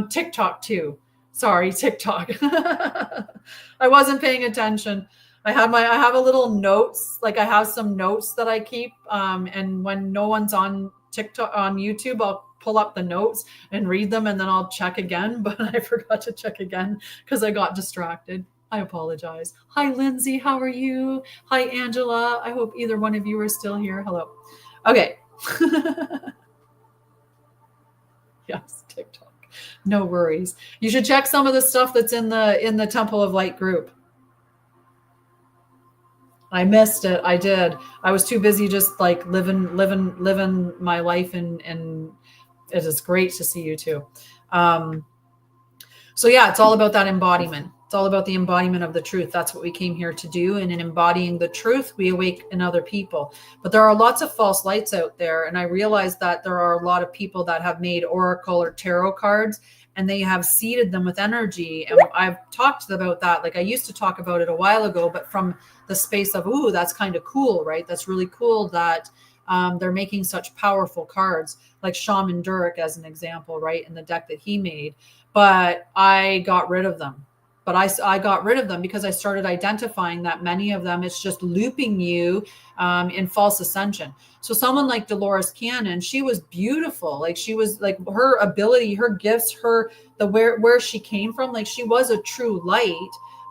TikTok too. Sorry, TikTok. I wasn't paying attention. I have a little notes, like I have some notes that I keep. And when no one's on TikTok, on YouTube, I'll pull up the notes and read them, and then I'll check again. But I forgot to check again because I got distracted. I apologize. Hi, Lindsay. How are you? Hi, Angela. I hope either one of you are still here. Hello. Okay. Yes, TikTok. No worries. You should check some of the stuff that's in the Temple of Light group. I missed it. I did. I was too busy just like living my life, and it is great to see you too. So yeah, it's all about that embodiment. It's all about the embodiment of the truth. That's what we came here to do. And in embodying the truth, we awaken other people. But there are lots of false lights out there. And I realized that there are a lot of people that have made oracle or tarot cards, and they have seeded them with energy. And I've talked about that. Like I used to talk about it a while ago, but from the space of, ooh, that's kind of cool, right? That's really cool that they're making such powerful cards, like Shaman Durek as an example, right? In the deck that he made. But I got rid of them. But I got rid of them because I started identifying that many of them, it's just looping you in false ascension. So someone like Dolores Cannon, she was beautiful. Like she was like her ability, her gifts, where she came from, like she was a true light.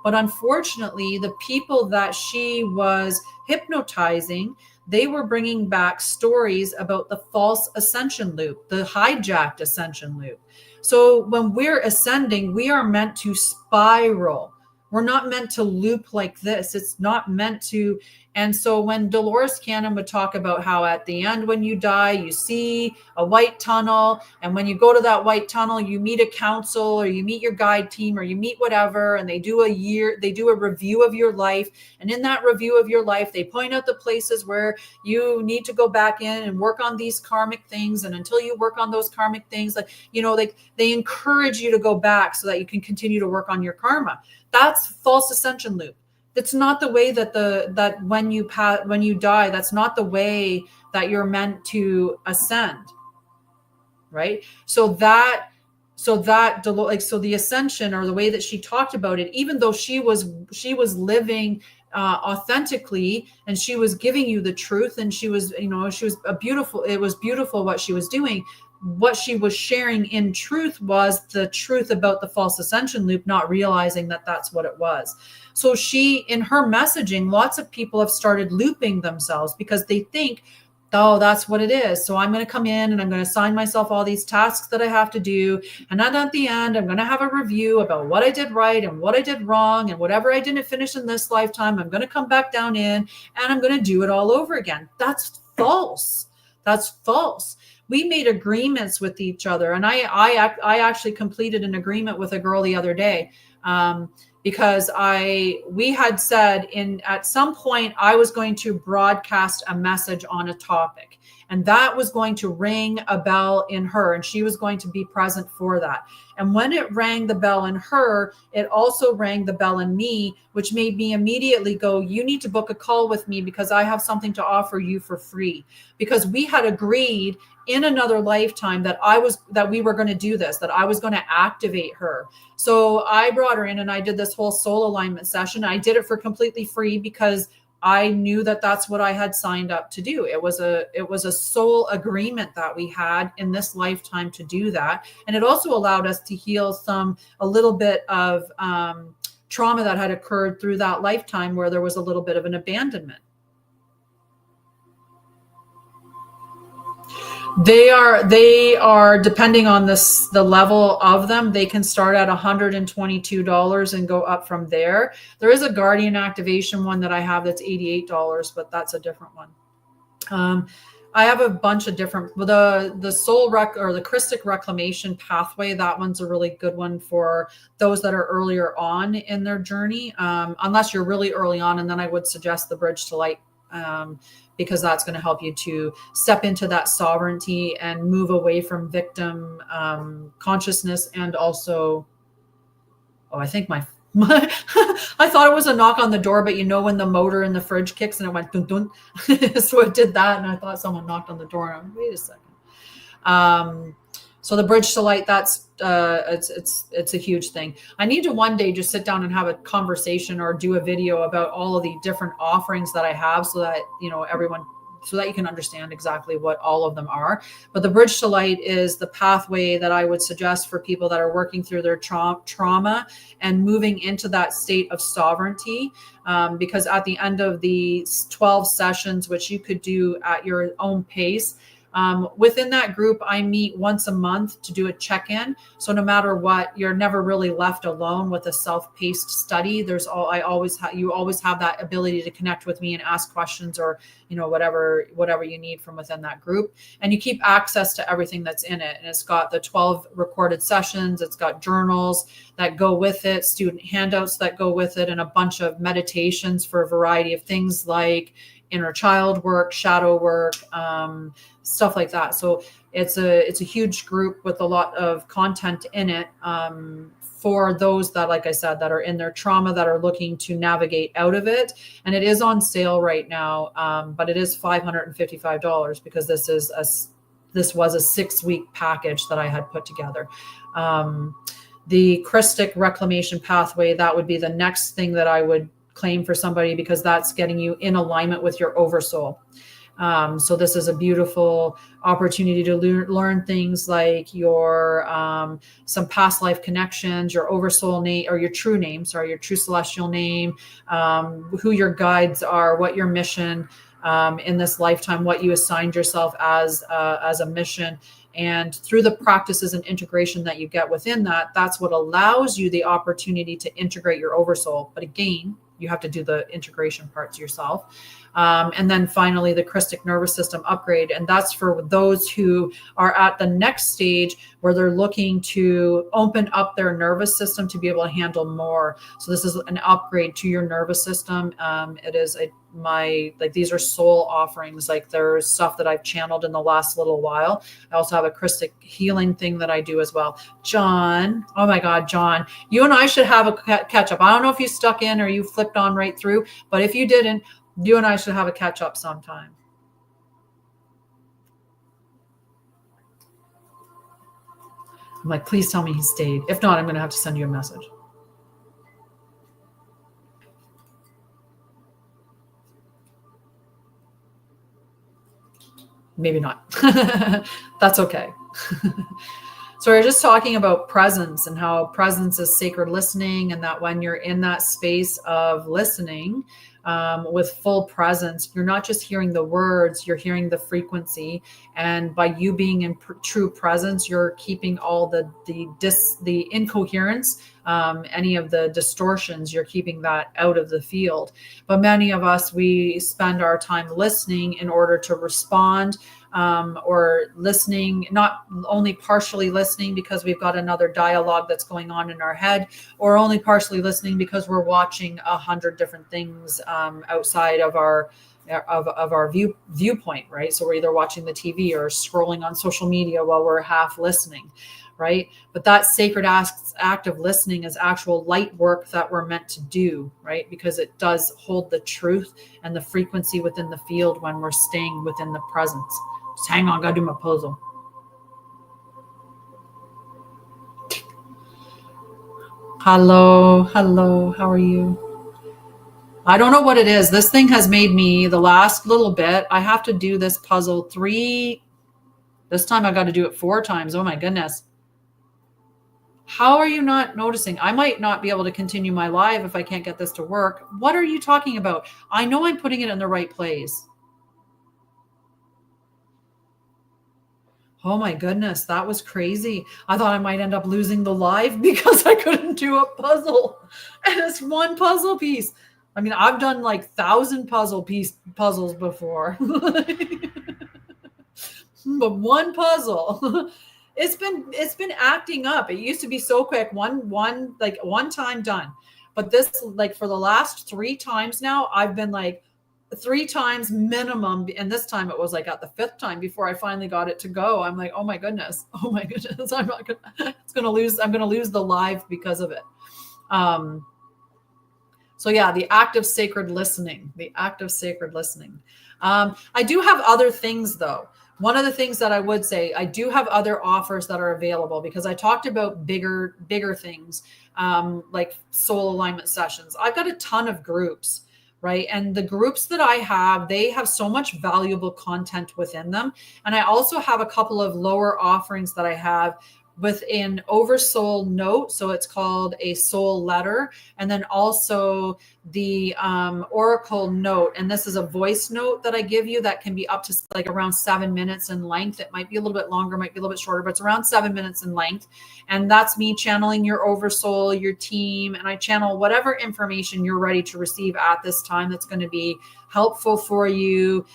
But unfortunately, the people that she was hypnotizing, they were bringing back stories about the false ascension loop, the hijacked ascension loop. So when we're ascending, we are meant to spiral. We're not meant to loop like this. It's not meant to. And so when Dolores Cannon would talk about how at the end, when you die, you see a white tunnel. And when you go to that white tunnel, you meet a council, or you meet your guide team, or you meet whatever. And they do a review of your life. And in that review of your life, they point out the places where you need to go back in and work on these karmic things. And until you work on those karmic things, they encourage you to go back so that you can continue to work on your karma. That's false ascension loop. It's not the way that when you die, that's not the way that you're meant to ascend, right? So the ascension, or the way that she talked about it, even though she was living authentically, and she was giving you the truth, and it was beautiful what she was doing. What she was sharing in truth was the truth about the false ascension loop, not realizing that that's what it was. So in her messaging, lots of people have started looping themselves because they think, oh, that's what it is. So I'm going to come in and I'm going to assign myself all these tasks that I have to do. And then at the end, I'm going to have a review about what I did right and what I did wrong, and whatever I didn't finish in this lifetime, I'm going to come back down in and I'm going to do it all over again. That's false. That's false. We made agreements with each other. And I actually completed an agreement with a girl the other day, because we had said at some point I was going to broadcast a message on a topic, and that was going to ring a bell in her, and she was going to be present for that. And when it rang the bell in her, it also rang the bell in me, which made me immediately go, you need to book a call with me because I have something to offer you for free. Because we had agreed in another lifetime that we were going to do this, that I was going to activate her. So I brought her in and I did this whole soul alignment session. I did it for completely free because I knew that that's what I had signed up to do. It was a soul agreement that we had in this lifetime to do that. And it also allowed us to heal a little bit of trauma that had occurred through that lifetime, where there was a little bit of an abandonment. They are depending on the level of them. They can start at $122 and go up from there. There is a guardian activation one that I have that's $88, but that's a different one. I have a bunch of different, the soul or the Krystic reclamation pathway. That one's a really good one for those that are earlier on in their journey. Unless you're really early on, and then I would suggest the Bridge to Light because that's going to help you to step into that sovereignty and move away from victim consciousness. And also, I think my I thought it was a knock on the door, but when the motor in the fridge kicks and it went dun dun. So it did that, and I thought someone knocked on the door. And wait a second. So the bridge to light, that's it's a huge thing. I need to one day just sit down and have a conversation or do a video about all of the different offerings that I have, so that so that you can understand exactly what all of them are. But the bridge to light is the pathway that I would suggest for people that are working through their trauma and moving into that state of sovereignty. Because at the end of the 12 sessions, which you could do at your own pace, within that group, I meet once a month to do a check-in. So no matter what, you're never really left alone with a self-paced study. You always have that ability to connect with me and ask questions, or whatever you need from within that group. And you keep access to everything that's in it. And it's got the 12 recorded sessions. It's got journals that go with it, student handouts that go with it, and a bunch of meditations for a variety of things like inner child work, shadow work, stuff like that. So it's a huge group with a lot of content in it, for those that, like I said, that are in their trauma, that are looking to navigate out of it. And it is on sale right now, but it is $555 because this was a 6-week package that I had put together. The Krystic reclamation pathway, that would be the next thing that I would claim for somebody, because that's getting you in alignment with your oversoul. So this is a beautiful opportunity to learn things like your some past life connections, your oversoul name, or your true name, your true celestial name, who your guides are, what your mission in this lifetime, what you assigned yourself as a mission. And through the practices and integration that you get within that, that's what allows you the opportunity to integrate your oversoul. But again, you have to do the integration parts yourself. And then finally, the Krystic nervous system upgrade. And that's for those who are at the next stage where they're looking to open up their nervous system to be able to handle more. So this is an upgrade to your nervous system. It is these are soul offerings. Like, there's stuff that I've channeled in the last little while. I also have a Krystic healing thing that I do as well. John, oh my God, John, you and I should have a catch up. I don't know if you stuck in or you flipped on right through, but if you didn't, you and I should have a catch up sometime. I'm like, please tell me he stayed. If not, I'm going to have to send you a message. Maybe not. That's okay. So we're just talking about presence and how presence is sacred listening, and that when you're in that space of listening with full presence, you're not just hearing the words, you're hearing the frequency. And by you being in true presence, you're keeping all the incoherence, any of the distortions, you're keeping that out of the field. But many of us, we spend our time listening in order to respond, or listening, not only partially listening because we've got another dialogue that's going on in our head, or only partially listening because we're watching 100 different things outside of our viewpoint, right? So we're either watching the TV or scrolling on social media while we're half listening, right? But that sacred act of listening is actual light work that we're meant to do, right? Because it does hold the truth and the frequency within the field when we're staying within the presence. Just hang on, gotta do my puzzle. Hello, how are you? I don't know what it is. This thing has made me, the last little bit, I have to do this puzzle this time I got to do it 4 times. Oh my goodness. How are you not noticing? I might not be able to continue my live if I can't get this to work. What are you talking about? I know I'm putting it in the right place. Oh my goodness, that was crazy. I thought I might end up losing the live because I couldn't do a puzzle. And it's one puzzle piece. I mean, I've done like 1,000 puzzles before. But one puzzle. It's been acting up. It used to be so quick. One time done. But this, like, for the last 3 times now, I've been like, 3 times minimum. And this time it was like at the 5th time before I finally got it to go. I'm like, oh my goodness. I'm going to lose the live because of it. So yeah, the act of sacred listening, I do have other things though. One of the things that I would say, I do have other offers that are available, because I talked about bigger things, like soul alignment sessions. I've got a ton of groups, right? And the groups that I have, they have so much valuable content within them. And I also have a couple of lower offerings that I have with an oversoul note. So it's called a soul letter. And then also the oracle note. And this is a voice note that I give you that can be up to like around 7 minutes in length. It might be a little bit longer, might be a little bit shorter, but it's around 7 minutes in length. And that's me channeling your oversoul, your team. And I channel whatever information you're ready to receive at this time that's going to be helpful for you.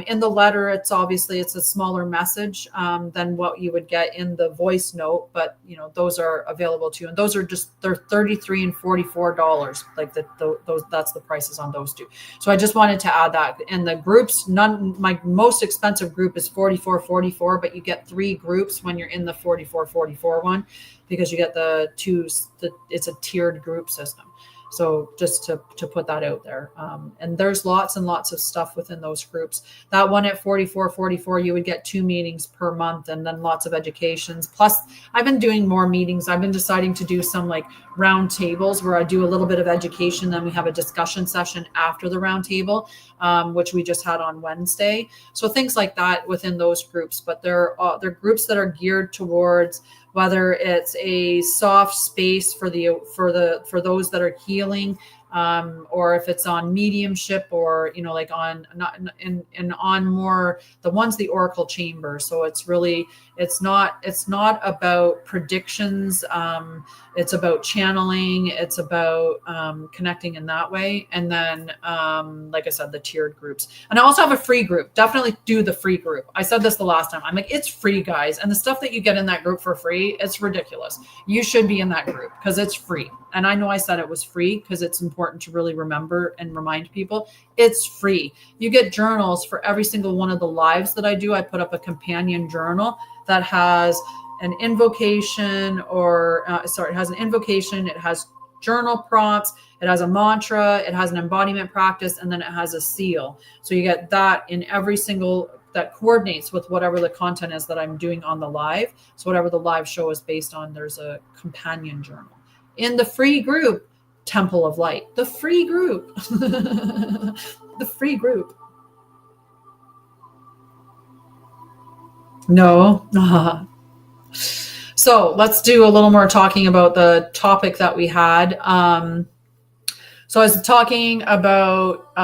In the letter, it's a smaller message than what you would get in the voice note, but those are available too. And those are they're $33 and $44. Like those, that's the prices on those two. So I just wanted to add that. And the groups, my most expensive group is $44.44, but you get 3 groups when you're in the $44.44 one, because you get it's a tiered group system. So just to put that out there. And there's lots and lots of stuff within those groups. That one at $44.44, you would get 2 meetings per month, and then lots of educations. Plus, I've been doing more meetings. I've been deciding to do some like round tables where I do a little bit of education. Then we have a discussion session after the round table, which we just had on Wednesday. So things like that within those groups. But they're groups that are geared towards whether it's a soft space for those that are healing, or if it's on mediumship, or like on more the ones, the oracle chamber. So it's not about predictions. It's about channeling. It's about connecting in that way. And then, like I said, the tiered groups. And I also have a free group. Definitely do the free group. I said this the last time. I'm like, it's free, guys. And the stuff that you get in that group for free, it's ridiculous. You should be in that group because it's free. And I know I said it was free because it's important to really remember and remind people it's free. You get journals for every single one of the lives that I do. I put up a companion journal that has an invocation, it has an invocation, it has journal prompts, it has a mantra, it has an embodiment practice, and then it has a seal. So you get that in every single, that coordinates with whatever the content is that I'm doing on the live. So whatever the live show is based on, there's a companion journal. In the free group, Temple of Light, the free group, the free group. No. So let's do a little more talking about the topic that we had. So I was talking about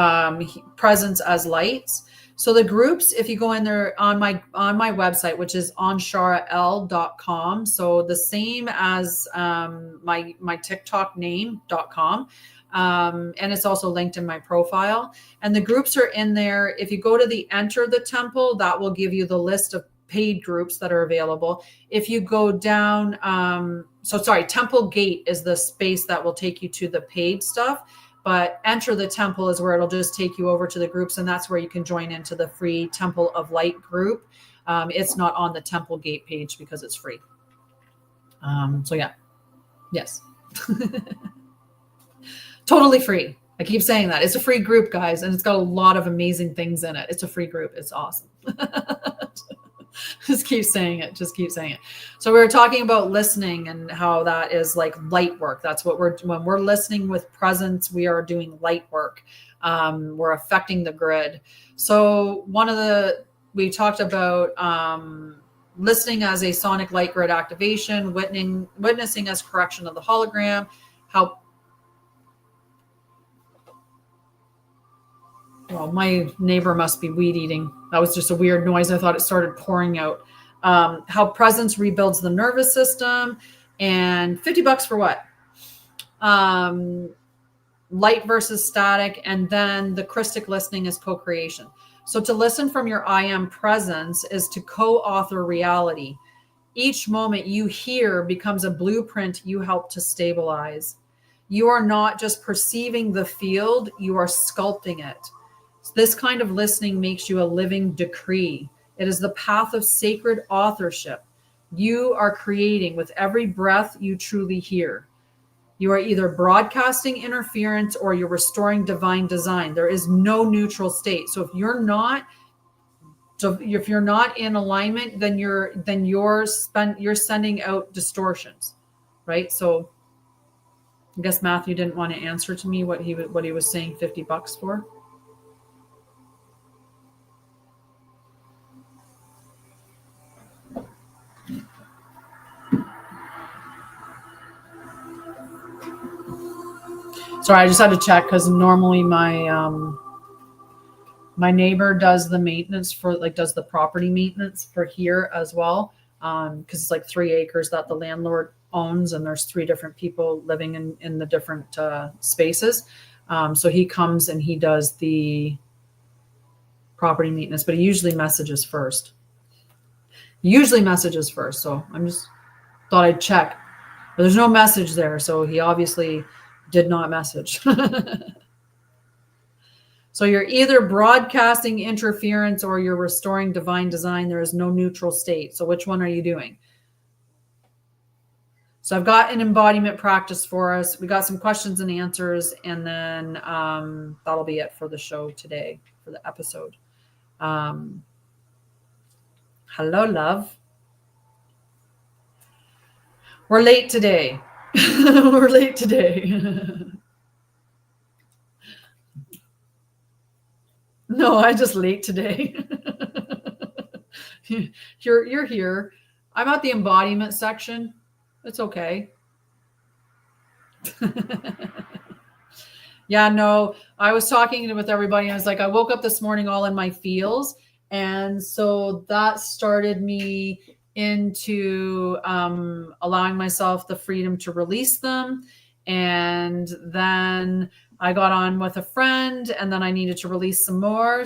presence as lights. So the groups, if you go in there on my website, which is Anshara'El.com, so the same as my TikTok name.com. And it's also linked in my profile. And the groups are in there. If you go to the Enter the Temple, that will give you the list of paid groups that are available. If you go down, Temple Gate is the space that will take you to the paid stuff. But Enter the Temple is where it'll just take you over to the groups, and that's where you can join into the free Temple of Light group. It's not on the Temple Gate page because it's free. So yeah, yes. Totally free. I keep saying that. It's a free group, guys, and it's got a lot of amazing things in it. It's a free group. It's awesome. Just keep saying it. So we were talking about listening and how that is like light work. That's what when we're listening with presence, we are doing light work. We're affecting the grid. So we talked about listening as a sonic light grid activation, witnessing as correction of the hologram, well, my neighbor must be weed eating. That was just a weird noise. I thought it started pouring out. How presence rebuilds the nervous system, and $50 for what? Light versus static, and then the Krystic Listening is co-creation. So to listen from your I am presence is to co-author reality. Each moment you hear becomes a blueprint you help to stabilize. You are not just perceiving the field, you are sculpting it. This kind of listening makes you a living decree. It is the path of sacred authorship. You are creating with every breath you truly hear. You are either broadcasting interference or you're restoring divine design. There is no neutral state. So if you're not in alignment, then you're sending out distortions, right? So I guess Matthew didn't want to answer to me what he was saying $50 for. Sorry, I just had to check because normally my neighbor does the maintenance does the property maintenance for here as well. Because it's like 3 acres that the landlord owns, and there's 3 different people living in the different spaces. So he comes and he does the property maintenance, but he usually messages first. So I'm just thought I'd check, but there's no message there. So he obviously did not message. So you're either broadcasting interference or you're restoring divine design. There is no neutral state. So which one are you doing? So I've got an embodiment practice for us. We got some questions and answers, and then that'll be it for the show today, for the episode. Hello, love. We're late today. We're late today. No, I'm just late today. You're here. I'm at the embodiment section. It's okay. Yeah, no, I was talking with everybody. I was like, I woke up this morning all in my feels. And so that started me into allowing myself the freedom to release them. And then I got on with a friend, and then I needed to release some more.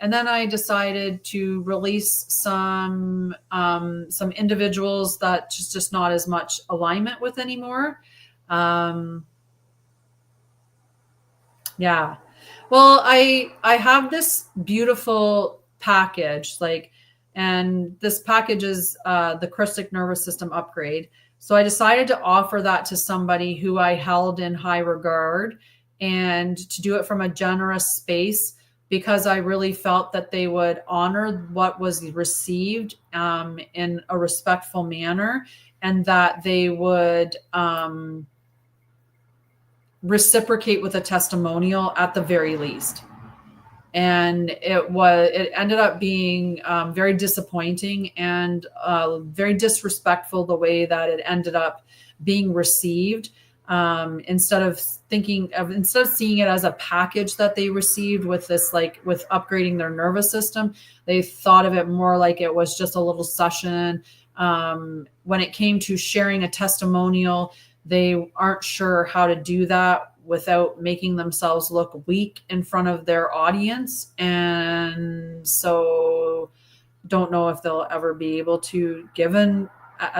And then I decided to release some individuals that just not as much alignment with anymore. Yeah. Well, I have this beautiful package, and this package is the Krystic nervous system upgrade. So I decided to offer that to somebody who I held in high regard, and to do it from a generous space, because I really felt that they would honor what was received in a respectful manner, and that they would reciprocate with a testimonial at the very least. And it ended up being very disappointing and very disrespectful, the way that it ended up being received. Instead of seeing it as a package that they received with this, with upgrading their nervous system, they thought of it more like it was just a little session. When it came to sharing a testimonial, they aren't sure how to do that without making themselves look weak in front of their audience. And so don't know if they'll ever be able to give a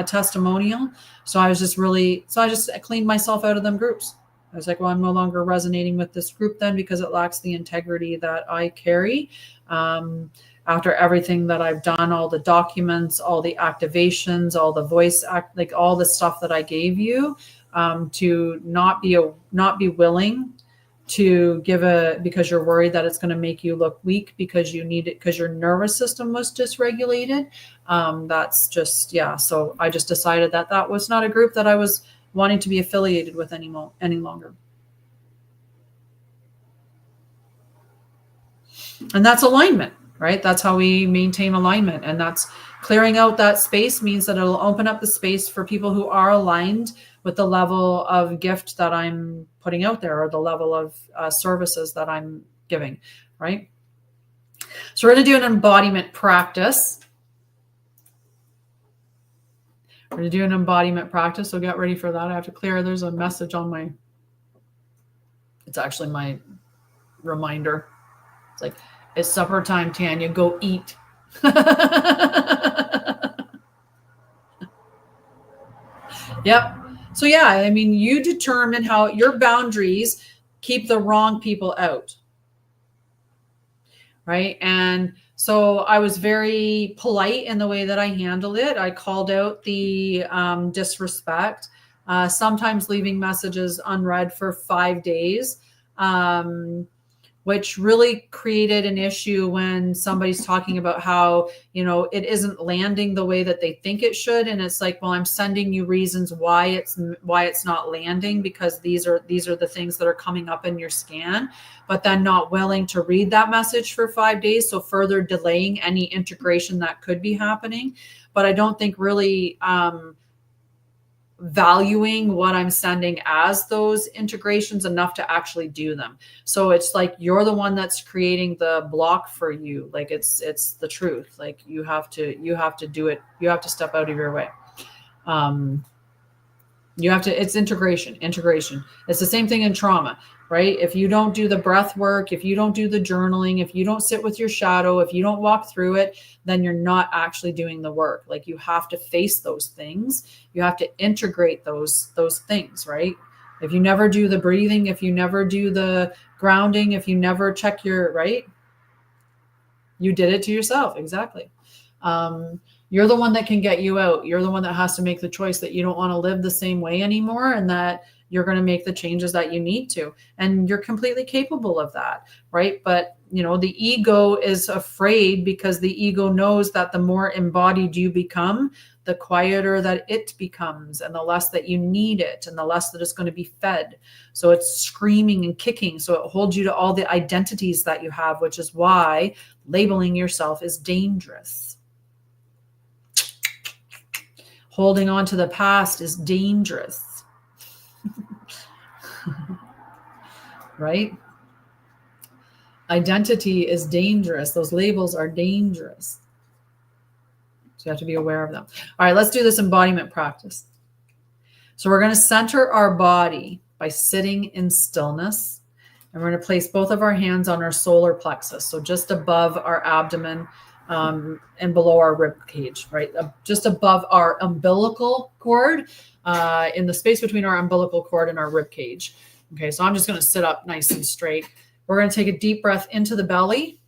testimonial. So I just cleaned myself out of them groups. I was like, well, I'm no longer resonating with this group then, because it lacks the integrity that I carry. After everything that I've done, all the documents, all the activations, all the voice all the stuff that I gave you, to not be willing to give because you're worried that it's going to make you look weak because you need it, because your nervous system was dysregulated. That's just, yeah. So I just decided that was not a group that I was wanting to be affiliated with any longer. And that's alignment, right? That's how we maintain alignment. And that's clearing out that space means that it'll open up the space for people who are aligned with the level of gift that I'm putting out there, or the level of services that I'm giving, right? So we're going to do an embodiment practice. We're going to do an embodiment practice. So get ready for that. I have to clear. There's a message on it's actually my reminder. It's like, it's supper time, Tanya, go eat. Yep. So yeah, I mean, you determine how your boundaries keep the wrong people out. right? And so I was very polite in the way that I handled it. I called out the disrespect, sometimes leaving messages unread for 5 days. Which really created an issue when somebody's talking about how, it isn't landing the way that they think it should. And it's like, well, I'm sending you reasons why it's not landing, because these are the things that are coming up in your scan, but then not willing to read that message for 5 days. So further delaying any integration that could be happening. But I don't think really, valuing what I'm sending as those integrations enough to actually do them. So it's like, you're the one that's creating the block for you. Like it's the truth. Like you have to do it. You have to step out of your way. It's integration. It's the same thing in trauma, right? If you don't do the breath work, if you don't do the journaling, if you don't sit with your shadow, if you don't walk through it, then you're not actually doing the work. Like you have to face those things. You have to integrate those things, right? If you never do the breathing, if you never do the grounding, if you never check your, right? You did it to yourself. Exactly. You're the one that can get you out. You're the one that has to make the choice that you don't want to live the same way anymore, and that you're going to make the changes that you need to. And you're completely capable of that, right? But, the ego is afraid, because the ego knows that the more embodied you become, the quieter that it becomes, and the less that you need it, and the less that it's going to be fed. So it's screaming and kicking. So it holds you to all the identities that you have, which is why labeling yourself is dangerous. Holding on to the past is dangerous. Right? Identity is dangerous. Those labels are dangerous. So you have to be aware of them. All right, let's do this embodiment practice. So we're going to center our body by sitting in stillness. And we're going to place both of our hands on our solar plexus, so just above our abdomen, and below our rib cage, right? Just above our umbilical cord, in the space between our umbilical cord and our rib cage. Okay, so I'm just going to sit up nice and straight. We're going to take a deep breath into the belly.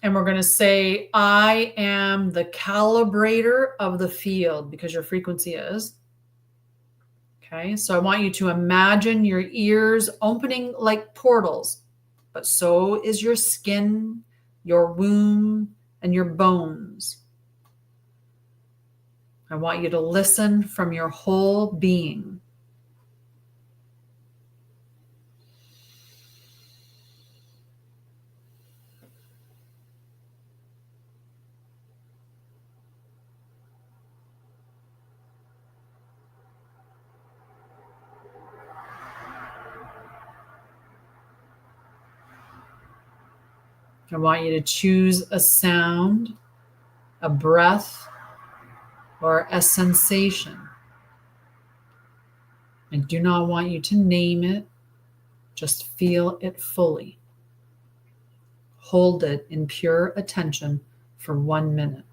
And we're going to say, I am the calibrator of the field, because your frequency is. Okay, so I want you to imagine your ears opening like portals, but so is your skin, your womb, and your bones. I want you to listen from your whole being. I want you to choose a sound, a breath, or a sensation. I do not want you to name it, just feel it fully. Hold it in pure attention for 1 minute.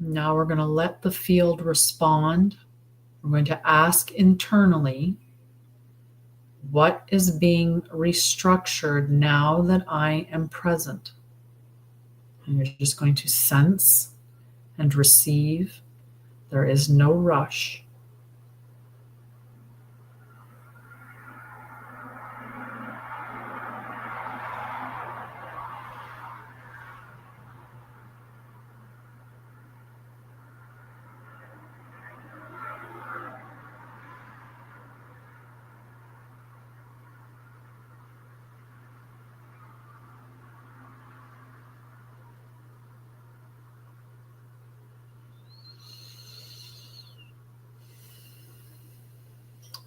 Now we're going to let the field respond. We're going to ask internally, what is being restructured now that I am present? And you're just going to sense and receive. There is no rush.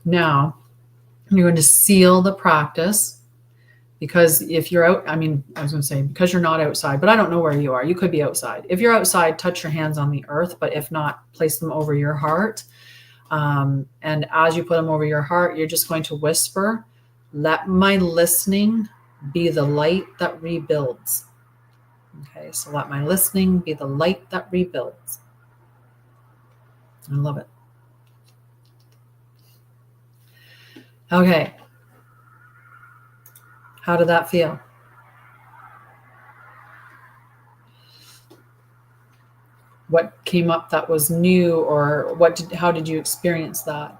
Now, you're going to seal the practice, because if you're out, I mean, I was going to say, because you're not outside, but I don't know where you are. You could be outside. If you're outside, touch your hands on the earth, but if not, place them over your heart. And as you put them over your heart, you're just going to whisper, let my listening be the light that rebuilds. Okay, so let my listening be the light that rebuilds. I love it. Okay. How did that feel? What came up that was new, or how did you experience that?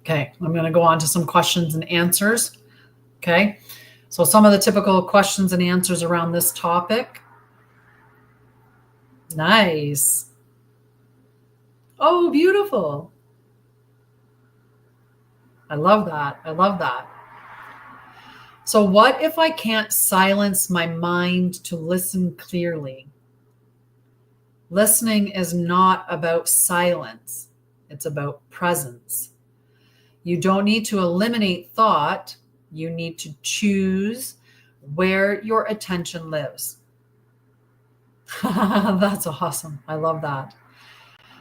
Okay, I'm going to go on to some questions and answers. Okay, so some of the typical questions and answers around this topic. Nice. Oh, beautiful. I love that. I love that. So what if I can't silence my mind to listen clearly? Listening is not about silence. It's about presence. You don't need to eliminate thought. You need to choose where your attention lives. That's awesome. I love that.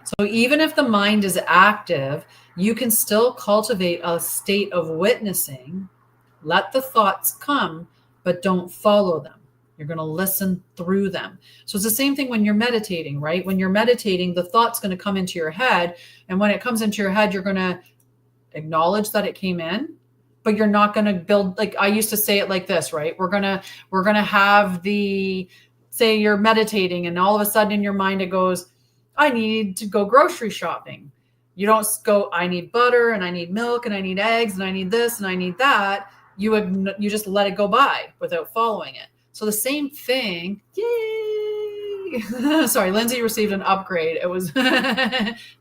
So even if the mind is active, you can still cultivate a state of witnessing. Let the thoughts come, but don't follow them. You're going to listen through them. So it's the same thing when you're meditating, right? When you're meditating, the thought's going to come into your head. And when it comes into your head, you're going to acknowledge that it came in, but you're not going to build, like I used to say it like this, right? We're going to have say you're meditating and all of a sudden in your mind, it goes, I need to go grocery shopping. You don't go, I need butter and I need milk and I need eggs and I need this and I need that. You just let it go by without following it. So the same thing, yay. Sorry, Lindsay received an upgrade. It was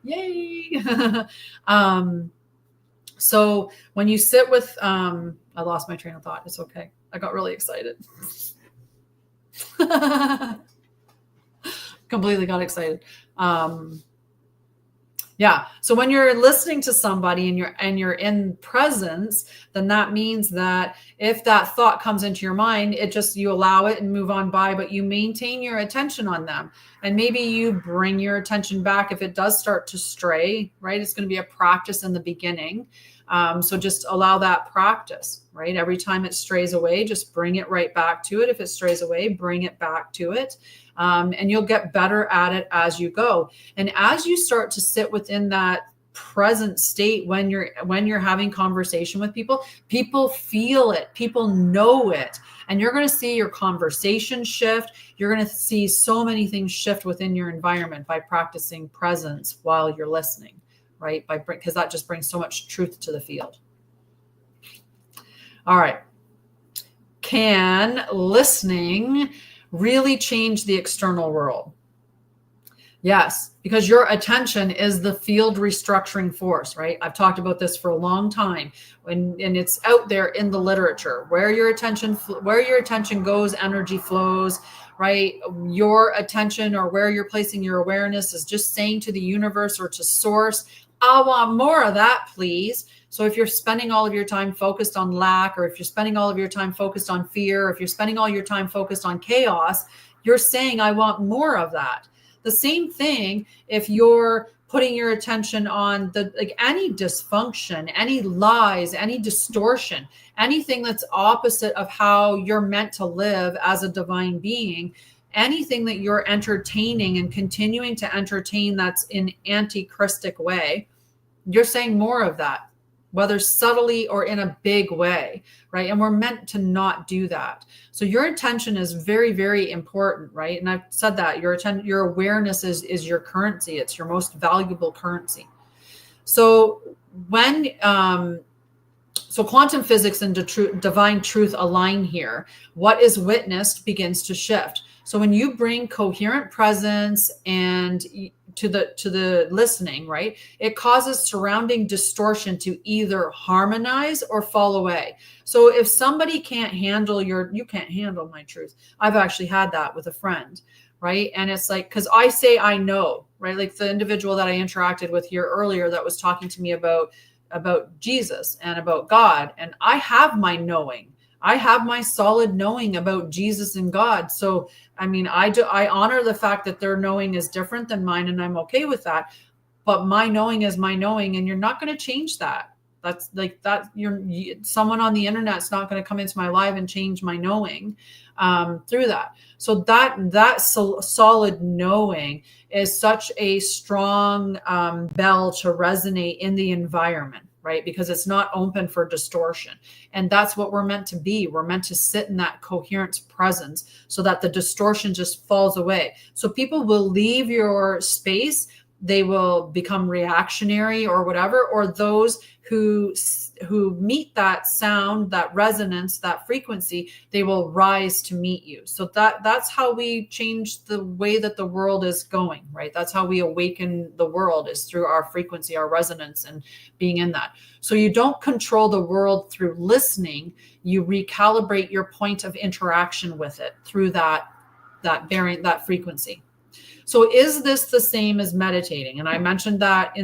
yay. So when you sit with, I lost my train of thought. It's okay. I got really excited. Completely got excited. Yeah. So when you're listening to somebody and you're in presence, then that means that if that thought comes into your mind, you allow it and move on by, but you maintain your attention on them. And maybe you bring your attention back if it does start to stray, right? It's going to be a practice in the beginning. So just allow that practice, right? Every time it strays away, just bring it right back to it. If it strays away, bring it back to it. And you'll get better at it as you go. And as you start to sit within that present state, when you're having conversation with people feel it, people know it, and you're going to see your conversation shift. You're going to see so many things shift within your environment by practicing presence while you're listening, right? Because that just brings so much truth to the field. All right. Can listening really change the external world? Yes, because your attention is the field restructuring force, right? I've talked about this for a long time, and it's out there in the literature. Where your attention goes, energy flows, right? Your attention, or where you're placing your awareness, is just saying to the universe or to source, I want more of that, please. So if you're spending all of your time focused on lack, or if you're spending all of your time focused on fear, or if you're spending all your time focused on chaos, you're saying, I want more of that. The same thing if you're putting your attention on any dysfunction, any lies, any distortion, anything that's opposite of how you're meant to live as a divine being, anything that you're entertaining and continuing to entertain that's in anti-Krystic way, you're saying more of that, whether subtly or in a big way, right? And we're meant to not do that. So your intention is very, very important, right? And I've said that your awareness is your currency. It's your most valuable currency. So when, so quantum physics and divine truth align here, what is witnessed begins to shift. So when you bring coherent presence and to the listening, right? It causes surrounding distortion to either harmonize or fall away. So if somebody can't handle you can't handle my truth. I've actually had that with a friend, right? And it's like, because I say I know, right? Like the individual that I interacted with here earlier that was talking to me about Jesus and about God, and I have my knowing. I have my solid knowing about Jesus and God. So, I mean, I honor the fact that their knowing is different than mine, and I'm okay with that. But my knowing is my knowing, and you're not going to change that. That's like that. Someone on the internet's not going to come into my life and change my knowing through that. So that solid knowing is such a strong bell to resonate in the environment, right? Because it's not open for distortion. And that's what we're meant to be. We're meant to sit in that coherent presence so that the distortion just falls away. So people will leave your space, they will become reactionary or whatever, or those who meet that sound, that resonance, that frequency, they will rise to meet you. So that's how we change the way that the world is going, right? That's how we awaken the world, is through our frequency, our resonance, and being in that. So you don't control the world through listening, you recalibrate your point of interaction with it through that frequency. So is this the same as meditating? And I mentioned that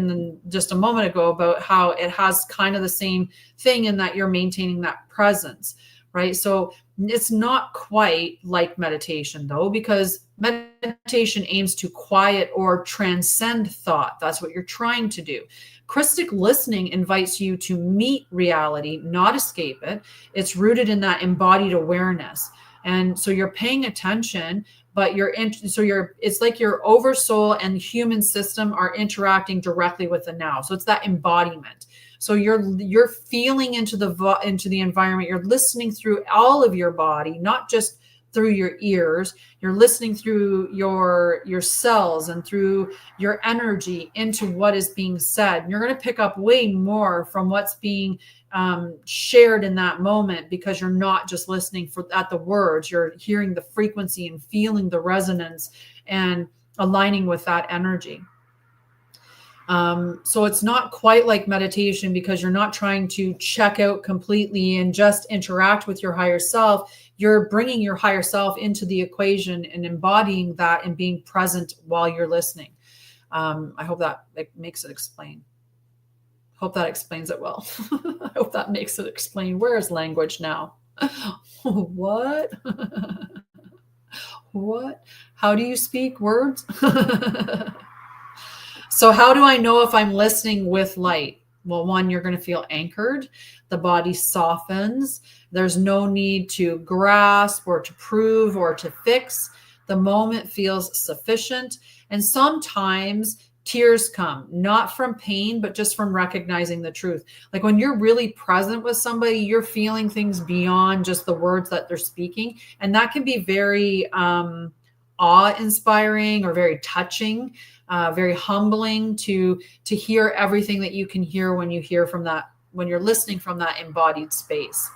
just a moment ago about how it has kind of the same thing in that you're maintaining that presence, right? So it's not quite like meditation though, because meditation aims to quiet or transcend thought. That's what you're trying to do. Krystic listening invites you to meet reality, not escape it. It's rooted in that embodied awareness. And so you're paying attention, but it's like your oversoul and human system are interacting directly with the now. So it's that embodiment. So you're feeling into the environment. You're listening through all of your body, not just through your ears. You're listening through your cells and through your energy into what is being said. And you're going to pick up way more from what's being shared in that moment, because you're not just listening at the words, you're hearing the frequency and feeling the resonance and aligning with that energy. So it's not quite like meditation, because you're not trying to check out completely and just interact with your higher self. You're bringing your higher self into the equation and embodying that and being present while you're listening. I hope that makes it explain. Hope that explains it well. I hope that makes it explain. Where is language now? What? What? How do you speak words? So how do I know if I'm listening with light? Well, one, you're going to feel anchored. The body softens. There's no need to grasp or to prove or to fix. The moment feels sufficient. And sometimes tears come, not from pain, but just from recognizing the truth. Like when you're really present with somebody, you're feeling things beyond just the words that they're speaking. And that can be very awe-inspiring or very touching, very humbling to hear everything that you can hear when you're listening from that embodied space.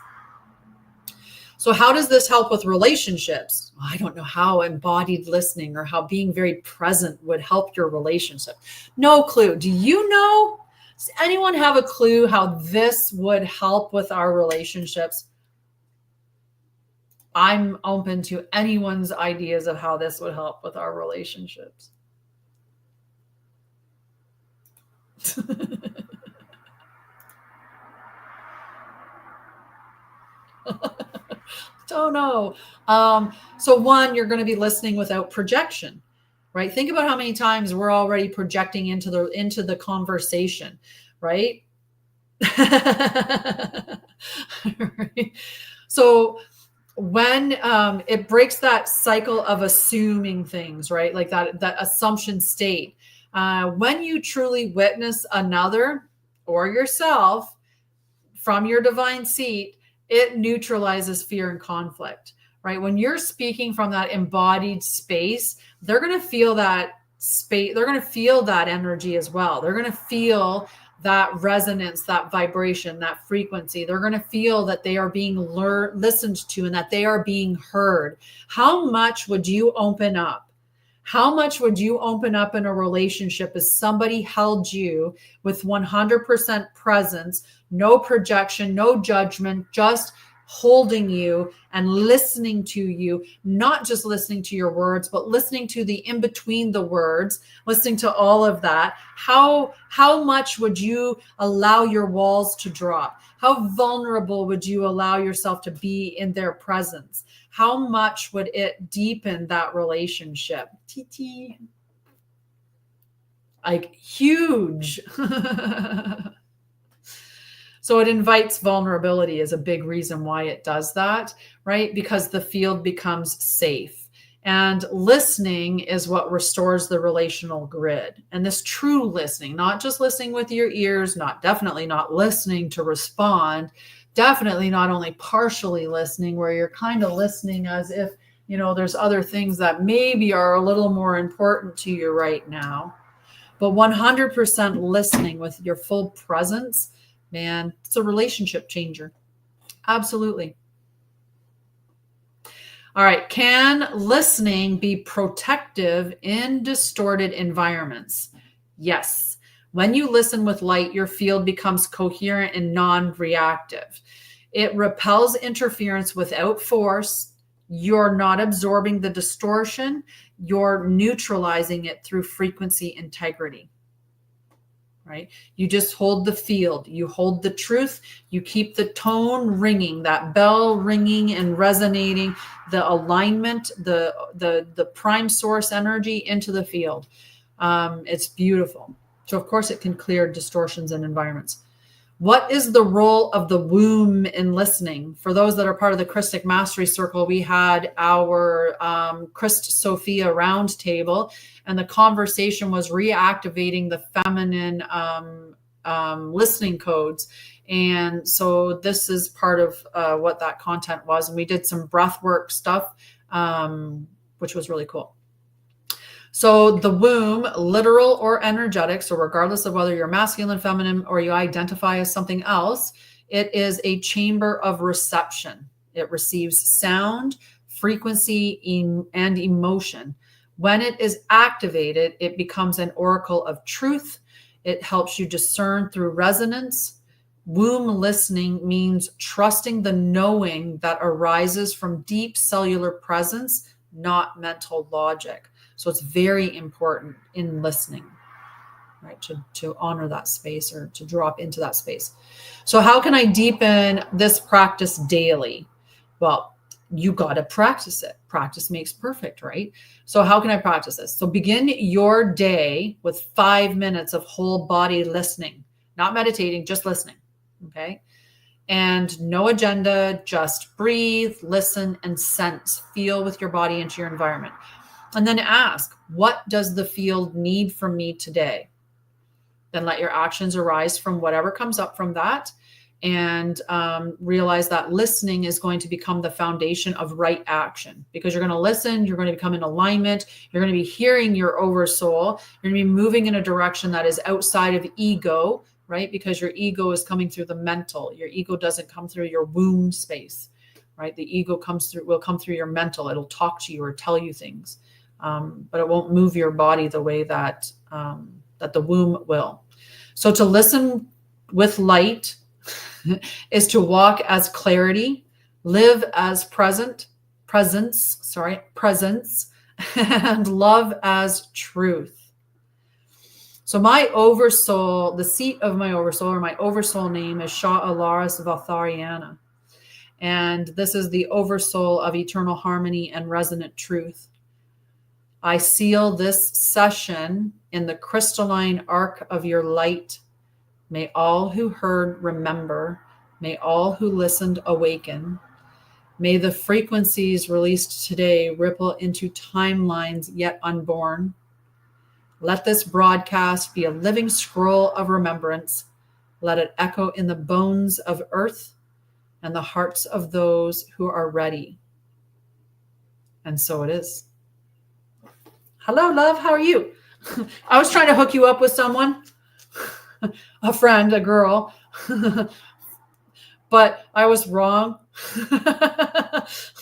So how does this help with relationships? I don't know how embodied listening or how being very present would help your relationship. No clue. Do you know? Does anyone have a clue how this would help with our relationships? I'm open to anyone's ideas of how this would help with our relationships. Don't know. So one, you're going to be listening without projection, right? Think about how many times we're already projecting into the conversation, right? Right? So when it breaks that cycle of assuming things, right? Like that assumption state. When you truly witness another or yourself from your divine seat, it neutralizes fear and conflict, right? When you're speaking from that embodied space, they're going to feel that space. They're going to feel that energy as well. They're going to feel that resonance, that vibration, that frequency. They're going to feel that they are being listened to and that they are being heard. How much would you open up? How much would you open up in a relationship if somebody held you with 100% presence, no projection, no judgment, just holding you and listening to you, not just listening to your words, but listening to the in between the words, listening to all of that? How much would you allow your walls to drop? How vulnerable would you allow yourself to be in their presence? How much would it deepen that relationship? TT. Like huge. So it invites vulnerability is a big reason why it does that, right? Because the field becomes safe. And listening is what restores the relational grid. And this true listening, not just listening with your ears, definitely not listening to respond, definitely not only partially listening where you're kind of listening as if, there's other things that maybe are a little more important to you right now, but 100% listening with your full presence. Man, it's a relationship changer. Absolutely. All right. Can listening be protective in distorted environments? Yes. When you listen with light, your field becomes coherent and non-reactive. It repels interference without force. You're not absorbing the distortion. You're neutralizing it through frequency integrity. Right? You just hold the field, you hold the truth, you keep the tone ringing, that bell ringing and resonating, the alignment, the prime source energy into the field. It's beautiful. So of course it can clear distortions in environments. What is the role of the womb in listening? For those that are part of the Krystic Mastery Circle, we had our Christ Sophia roundtable, and the conversation was reactivating the feminine listening codes. And so this is part of what that content was. And we did some breath work stuff, which was really cool. So the womb, literal or energetic, so regardless of whether you're masculine, feminine, or you identify as something else, it is a chamber of reception. It receives sound, frequency, and emotion. When it is activated, it becomes an oracle of truth. It helps you discern through resonance. Womb listening means trusting the knowing that arises from deep cellular presence, not mental logic. So it's very important in listening, right? To honor that space or to drop into that space. So how can I deepen this practice daily? Well, you got to practice it. Practice makes perfect, right? So how can I practice this? So begin your day with 5 minutes of whole body listening, not meditating, just listening. Okay. And no agenda, just breathe, listen, and sense, feel with your body into your environment. And then ask, what does the field need from me today? Then let your actions arise from whatever comes up from that. And realize that listening is going to become the foundation of right action, because you're going to listen, you're going to become in alignment, you're going to be hearing your oversoul, you're going to be moving in a direction that is outside of ego, right? Because your ego is coming through the mental. Your ego doesn't come through your womb space, right? The ego will come through your mental. It'll talk to you or tell you things. But it won't move your body the way that the womb will. So to listen with light is to walk as clarity, live as presence, and love as truth. So my oversoul, the seat of my oversoul, or my oversoul name is Sha'Ryah. And this is the oversoul of eternal harmony and resonant truth. I seal this session in the crystalline arc of your light. May all who heard remember. May all who listened awaken. May the frequencies released today ripple into timelines yet unborn. Let this broadcast be a living scroll of remembrance. Let it echo in the bones of earth and the hearts of those who are ready. And so it is. Hello, love. How are you? I was trying to hook you up with someone, a friend, a girl, but I was wrong.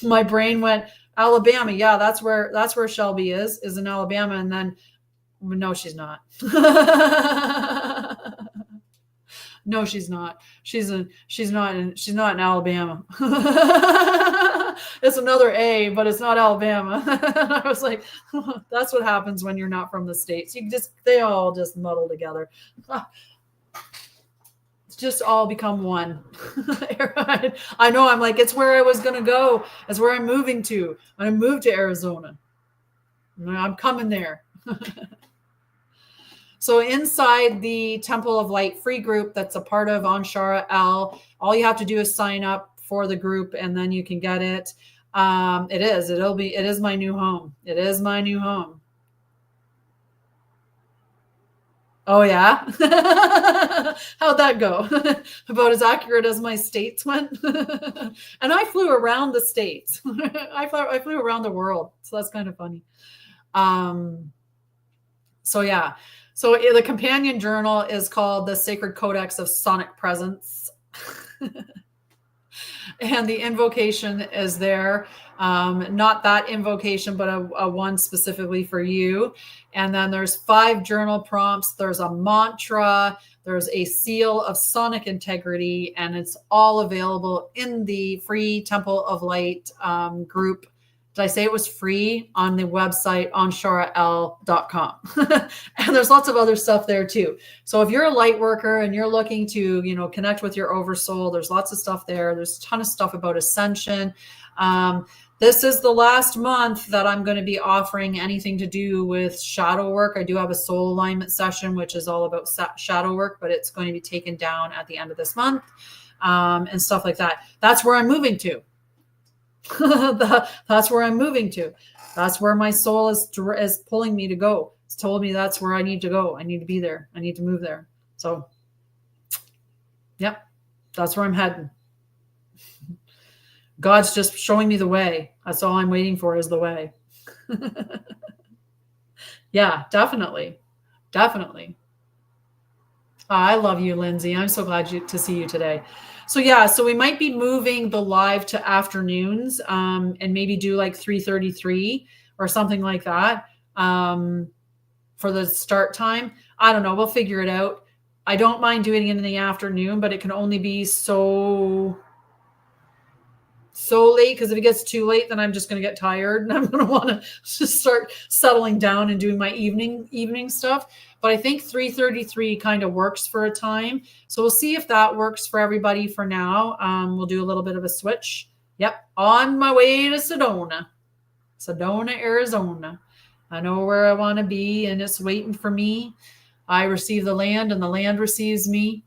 My brain went, Alabama. Yeah, that's where Shelby is in Alabama. And then no, she's not. No, she's not. She's not in Alabama. It's another A, but it's not Alabama. And I was like, that's what happens when you're not from the States. They all just muddle together. It's just all become one. I know, I'm like, it's where I was gonna go. It's where I'm moving to. I'm gonna move to Arizona. I'm coming there. So inside the Temple of Light free group that's a part of Anshara'El, all you have to do is sign up for the group and then you can get it. It is my new home. It is my new home. Oh yeah. How'd that go? About as accurate as my states went. And I flew around the states. I flew around the world. So that's kind of funny. So yeah. So the companion journal is called the Sacred Codex of Sonic Presence. And the invocation is there. Not that invocation, but a one specifically for you. And then there's 5 journal prompts. There's a mantra. There's a seal of sonic integrity. And it's all available in the free Temple of Light group. Did I say it was free? On the website Anshara'El.com. And there's lots of other stuff there too. So if you're a light worker and you're looking to, connect with your oversoul, there's lots of stuff there. There's a ton of stuff about Ascension. This is the last month that I'm going to be offering anything to do with shadow work. I do have a soul alignment session, which is all about shadow work, but it's going to be taken down at the end of this month, and stuff like that. That's where I'm moving to. That's where I'm moving to. That's where my soul is pulling me to go. It's told me that's where I need to go. I need to be there. I need to move there. So, yep, that's where I'm heading. God's just showing me the way. That's all I'm waiting for is the way. Yeah, definitely. Definitely. I love you, Lindsay. I'm so glad to see you today. So yeah, so we might be moving the live to afternoons, and maybe do like 3:33 or something like that, for the start time. I don't know. We'll figure it out. I don't mind doing it in the afternoon, but it can only be so late, because if it gets too late, then I'm just going to get tired and I'm going to want to just start settling down and doing my evening stuff. But I think 3:33 kind of works for a time. So we'll see if that works for everybody for now. We'll do a little bit of a switch. Yep. On my way to Sedona, Arizona. I know where I want to be and it's waiting for me. I receive the land and the land receives me.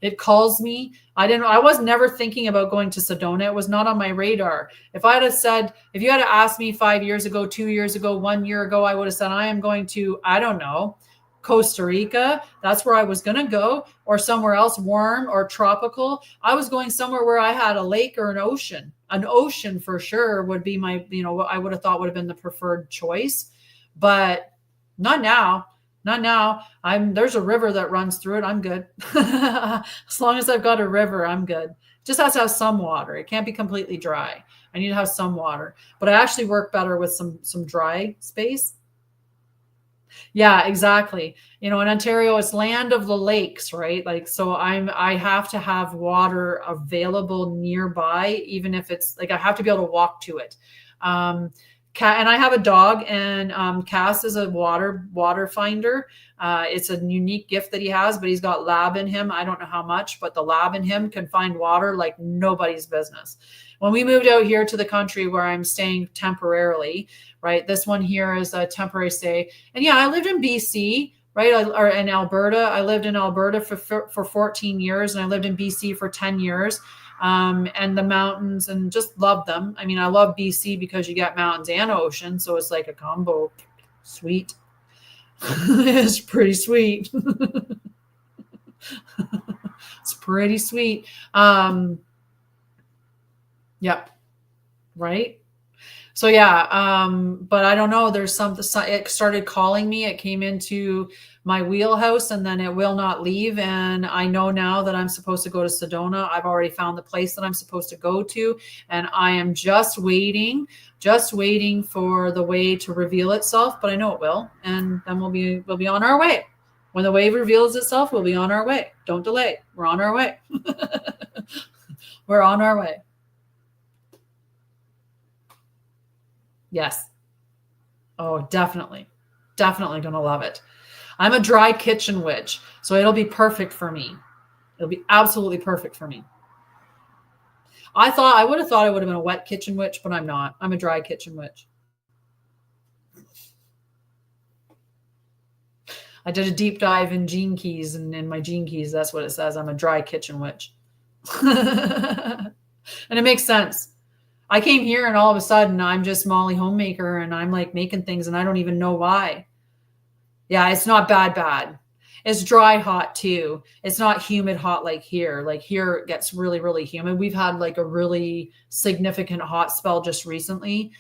It calls me. I was never thinking about going to Sedona. It was not on my radar. If you had asked me 5 years ago, 2 years ago, 1 year ago, I would have said, I am going to, I don't know, Costa Rica. That's where I was going to go, or somewhere else warm or tropical. I was going somewhere where I had a lake or an ocean. An ocean for sure would be my, what I would have thought would have been the preferred choice, but not now. Not now. There's a river that runs through it. I'm good. As long as I've got a river, I'm good. Just has to have some water. It can't be completely dry. I need to have some water, but I actually work better with some dry space. Yeah, exactly. In Ontario, it's land of the lakes, right? Like, so I have to have water available nearby, even if it's like, I have to be able to walk to it. And I have a dog, and Cass is a water finder. It's a unique gift that he has, but he's got lab in him. I don't know how much, but the lab in him can find water like nobody's business. When we moved out here to the country where I'm staying temporarily, right? This one here is a temporary stay. And yeah, I lived in BC, right? Or in Alberta. I lived in Alberta for 14 years, and I lived in BC for 10 years. And the mountains, and just love them. I mean, I love BC because you get mountains and ocean. So it's like a combo. Sweet. It's pretty sweet. It's pretty sweet. Yep. Right. So yeah. But I don't know. There's something, it started calling me. It came into my wheelhouse, and then it will not leave. And I know now that I'm supposed to go to Sedona. I've already found the place that I'm supposed to go to, and I am just waiting for the way to reveal itself, but I know it will, and then we'll be on our way. When the way reveals itself, we'll be on our way. Don't delay. We're on our way. We're on our way. Yes. Oh, definitely. Definitely going to love it. I'm a dry kitchen witch, so it'll be perfect for me. It'll be absolutely perfect for me. I would have thought I would have been a wet kitchen witch, but I'm not. I'm a dry kitchen witch. I did a deep dive in Gene Keys, and in my Gene Keys, that's what it says. I'm a dry kitchen witch. And it makes sense. I came here and all of a sudden I'm just Molly homemaker, and I'm like making things and I don't even know why. Yeah, it's not bad. It's dry hot too. It's not humid hot like here. Like here it gets really, really humid. We've had like a really significant hot spell just recently,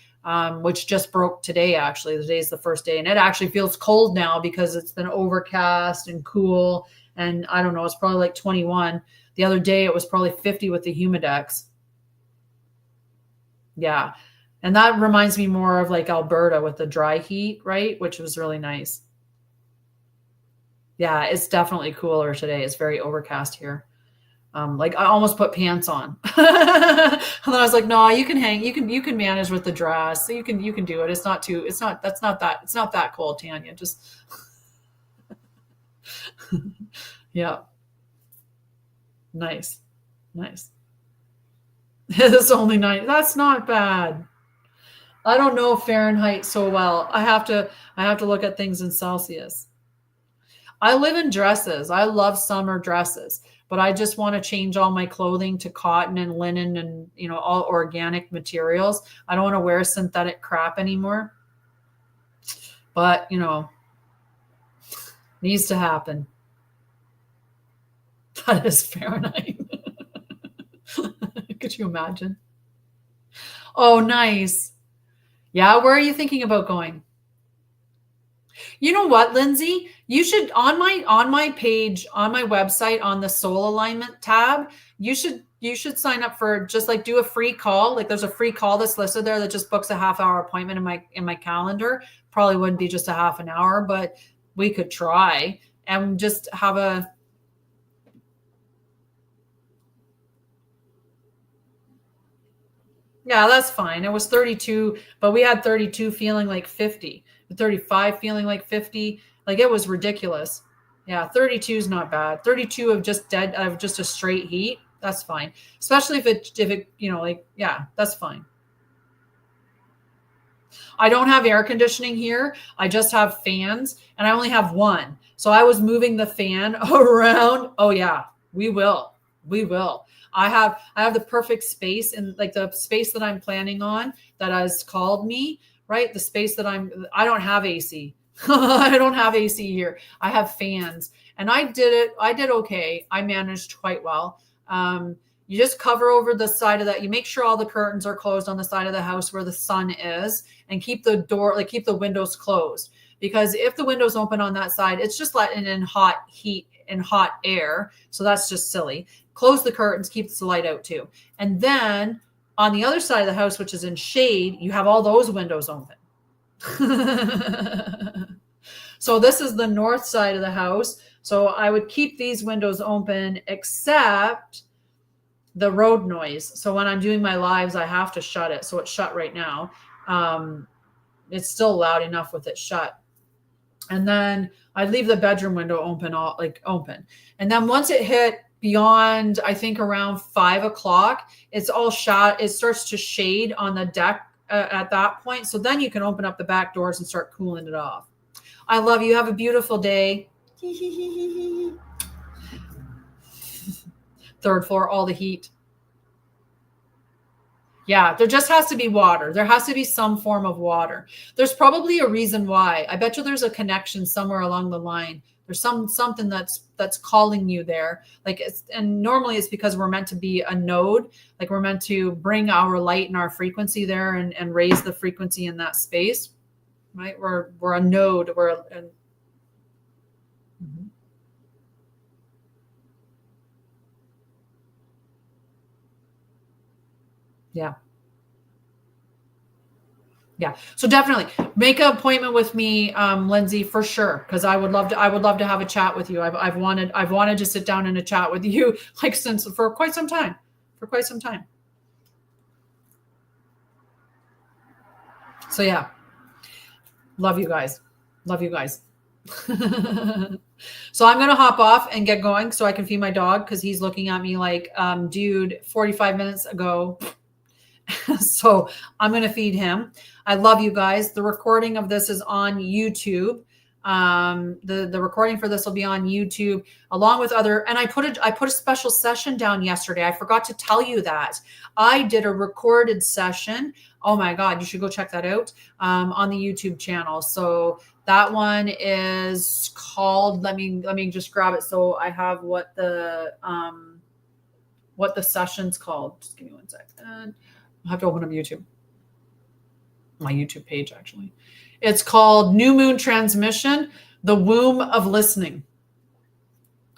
which just broke today, actually. Today's the first day, and it actually feels cold now because it's been overcast and cool. And I don't know, it's probably like 21. The other day it was probably 50 with the humidex. Yeah. And that reminds me more of like Alberta with the dry heat, right? Which was really nice. Yeah, it's definitely cooler today. It's very overcast here. Like I almost put pants on. And then I was like, no, you can manage with the dress. So you can do it. It's not that cold, Tanya. Just yeah. Nice. It's only 9. That's not bad. I don't know Fahrenheit so well. I have to look at things in Celsius. I live in dresses. I love summer dresses, but I just want to change all my clothing to cotton and linen and, all organic materials. I don't want to wear synthetic crap anymore. But, needs to happen. That is Fahrenheit. Could you imagine? Oh, nice. Yeah, where are you thinking about going? You know what, Lindsay? You should on my page, on my website, on the soul alignment tab, you should sign up for just like do a free call. Like there's a free call that's listed there that just books a half-hour appointment in my calendar. Probably wouldn't be just a half an hour, but we could try and just have a Yeah, that's fine. It was 32, but we had 32 feeling like 50, 35 feeling like 50. Like it was ridiculous. Yeah, 32 is not bad. 32 of just a straight heat. That's fine. Especially if it, that's fine. I don't have air conditioning here. I just have fans, and I only have one. So I was moving the fan around. Oh yeah, we will. I have the perfect space, and like the space that I'm planning on that has called me, right? The space that I don't have AC. I don't have AC here. I have fans, and I did okay. I managed quite well. You just cover over the side of that. You make sure all the curtains are closed on the side of the house where the sun is, and keep the windows closed, because if the windows open on that side, it's just letting in hot heat and hot air. So that's just silly. Close the curtains, keeps the light out too. And then on the other side of the house, which is in shade, you have all those windows open. So this is the north side of the house. So I would keep these windows open except the road noise. So when I'm doing my lives, I have to shut it. So it's shut right now. It's still loud enough with it shut. And then I'd leave the bedroom window open. And then once it hit beyond, I think around 5 o'clock, it's all shut. It starts to shade on the deck at that point. So then you can open up the back doors and start cooling it off. I love you. Have a beautiful day. Third floor, all the heat. Yeah, there just has to be water. There has to be some form of water. There's probably a reason why. I bet you there's a connection somewhere along the line. There's something that's calling you there. And normally it's because we're meant to be a node. Like we're meant to bring our light and our frequency there and raise the frequency in that space, right? We're a node. Yeah. Yeah. So definitely make an appointment with me, Lindsay, for sure. Cause I would love to have a chat with you. I've wanted to sit down and a chat with you like for quite some time, So yeah, love you guys. Love you guys. So I'm going to hop off and get going so I can feed my dog. Cause he's looking at me like, dude, 45 minutes ago. So I'm going to feed him. I love you guys. The recording of this is on YouTube. The recording for this will be on YouTube along with other, and I put a special session down yesterday. I forgot to tell you that I did a recorded session. Oh my God, you should go check that out, on the YouTube channel. So that one is called, let me just grab it. So I have what the session's called. Just give me one second. I'll have to open up YouTube. My YouTube page, actually. It's called New Moon Transmission, The Womb of Listening.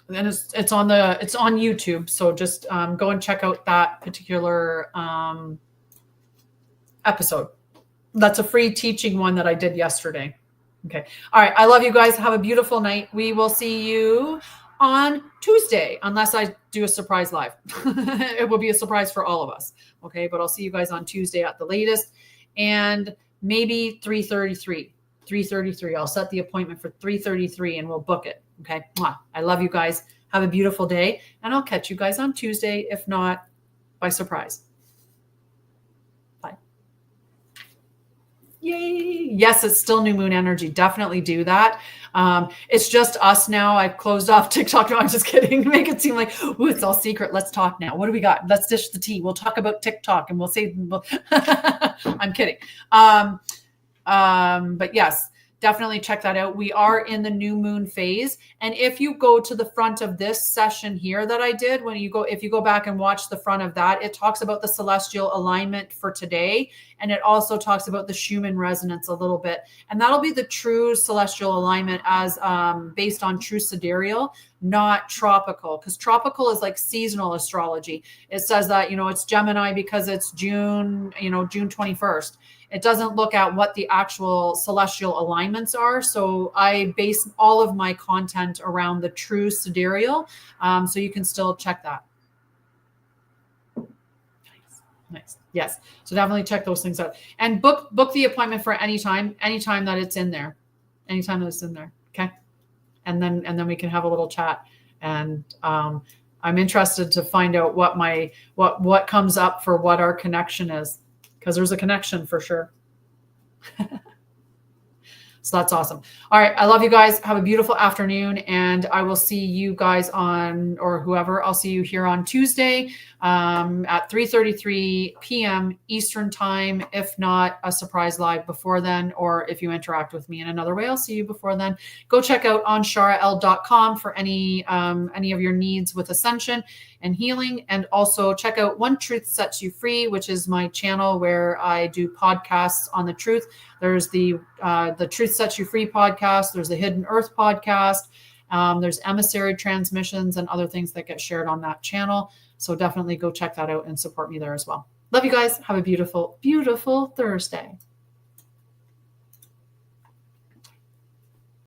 And it's on YouTube. So just go and check out that particular episode. That's a free teaching one that I did yesterday. Okay. All right. I love you guys. Have a beautiful night. We will see you on Tuesday, unless I do a surprise live. It will be a surprise for all of us. Okay. But I'll see you guys on Tuesday at the latest. And maybe 3:33. I'll set the appointment for 3:33 and we'll book it. Okay. I love you guys. Have a beautiful day. And I'll catch you guys on Tuesday, if not by surprise. Bye. Yay. Yes, it's still new moon energy. Definitely do that. It's just us now. I've closed off TikTok. No, I'm just kidding. Make it seem like, ooh, it's all secret. Let's talk now. What do we got? Let's dish the tea. We'll talk about TikTok and we'll say, I'm kidding. But yes, definitely check that out. We are in the new moon phase. And if you go to the front of this session here that I did, if you go back and watch the front of that, it talks about the celestial alignment for today. And it also talks about the Schumann resonance a little bit. And that'll be the true celestial alignment as based on true sidereal, not tropical, because tropical is like seasonal astrology. It says that, it's Gemini because it's June 21st. It doesn't look at what the actual celestial alignments are. So I base all of my content around the true sidereal. So you can still check that. Nice. Yes. So definitely check those things out and book the appointment for anytime that it's in there, Okay. And then we can have a little chat. And, I'm interested to find out what comes up for what our connection is. Because there's a connection for sure. So that's awesome. All right. I love you guys. Have a beautiful afternoon. And I will see you guys or whoever, I'll see you here on Tuesday at 3:33 p.m. Eastern time. If not, a surprise live before then, or if you interact with me in another way, I'll see you before then. Go check out Anshara'El.com for any of your needs with Ascension and healing. And also check out One Truth Sets You Free, which is my channel where I do podcasts on the truth. There's the Truth Sets You Free podcast. There's the Hidden Earth podcast. There's emissary transmissions and other things that get shared on that channel. So definitely go check that out and support me there as well. Love you guys. Have a beautiful, beautiful Thursday.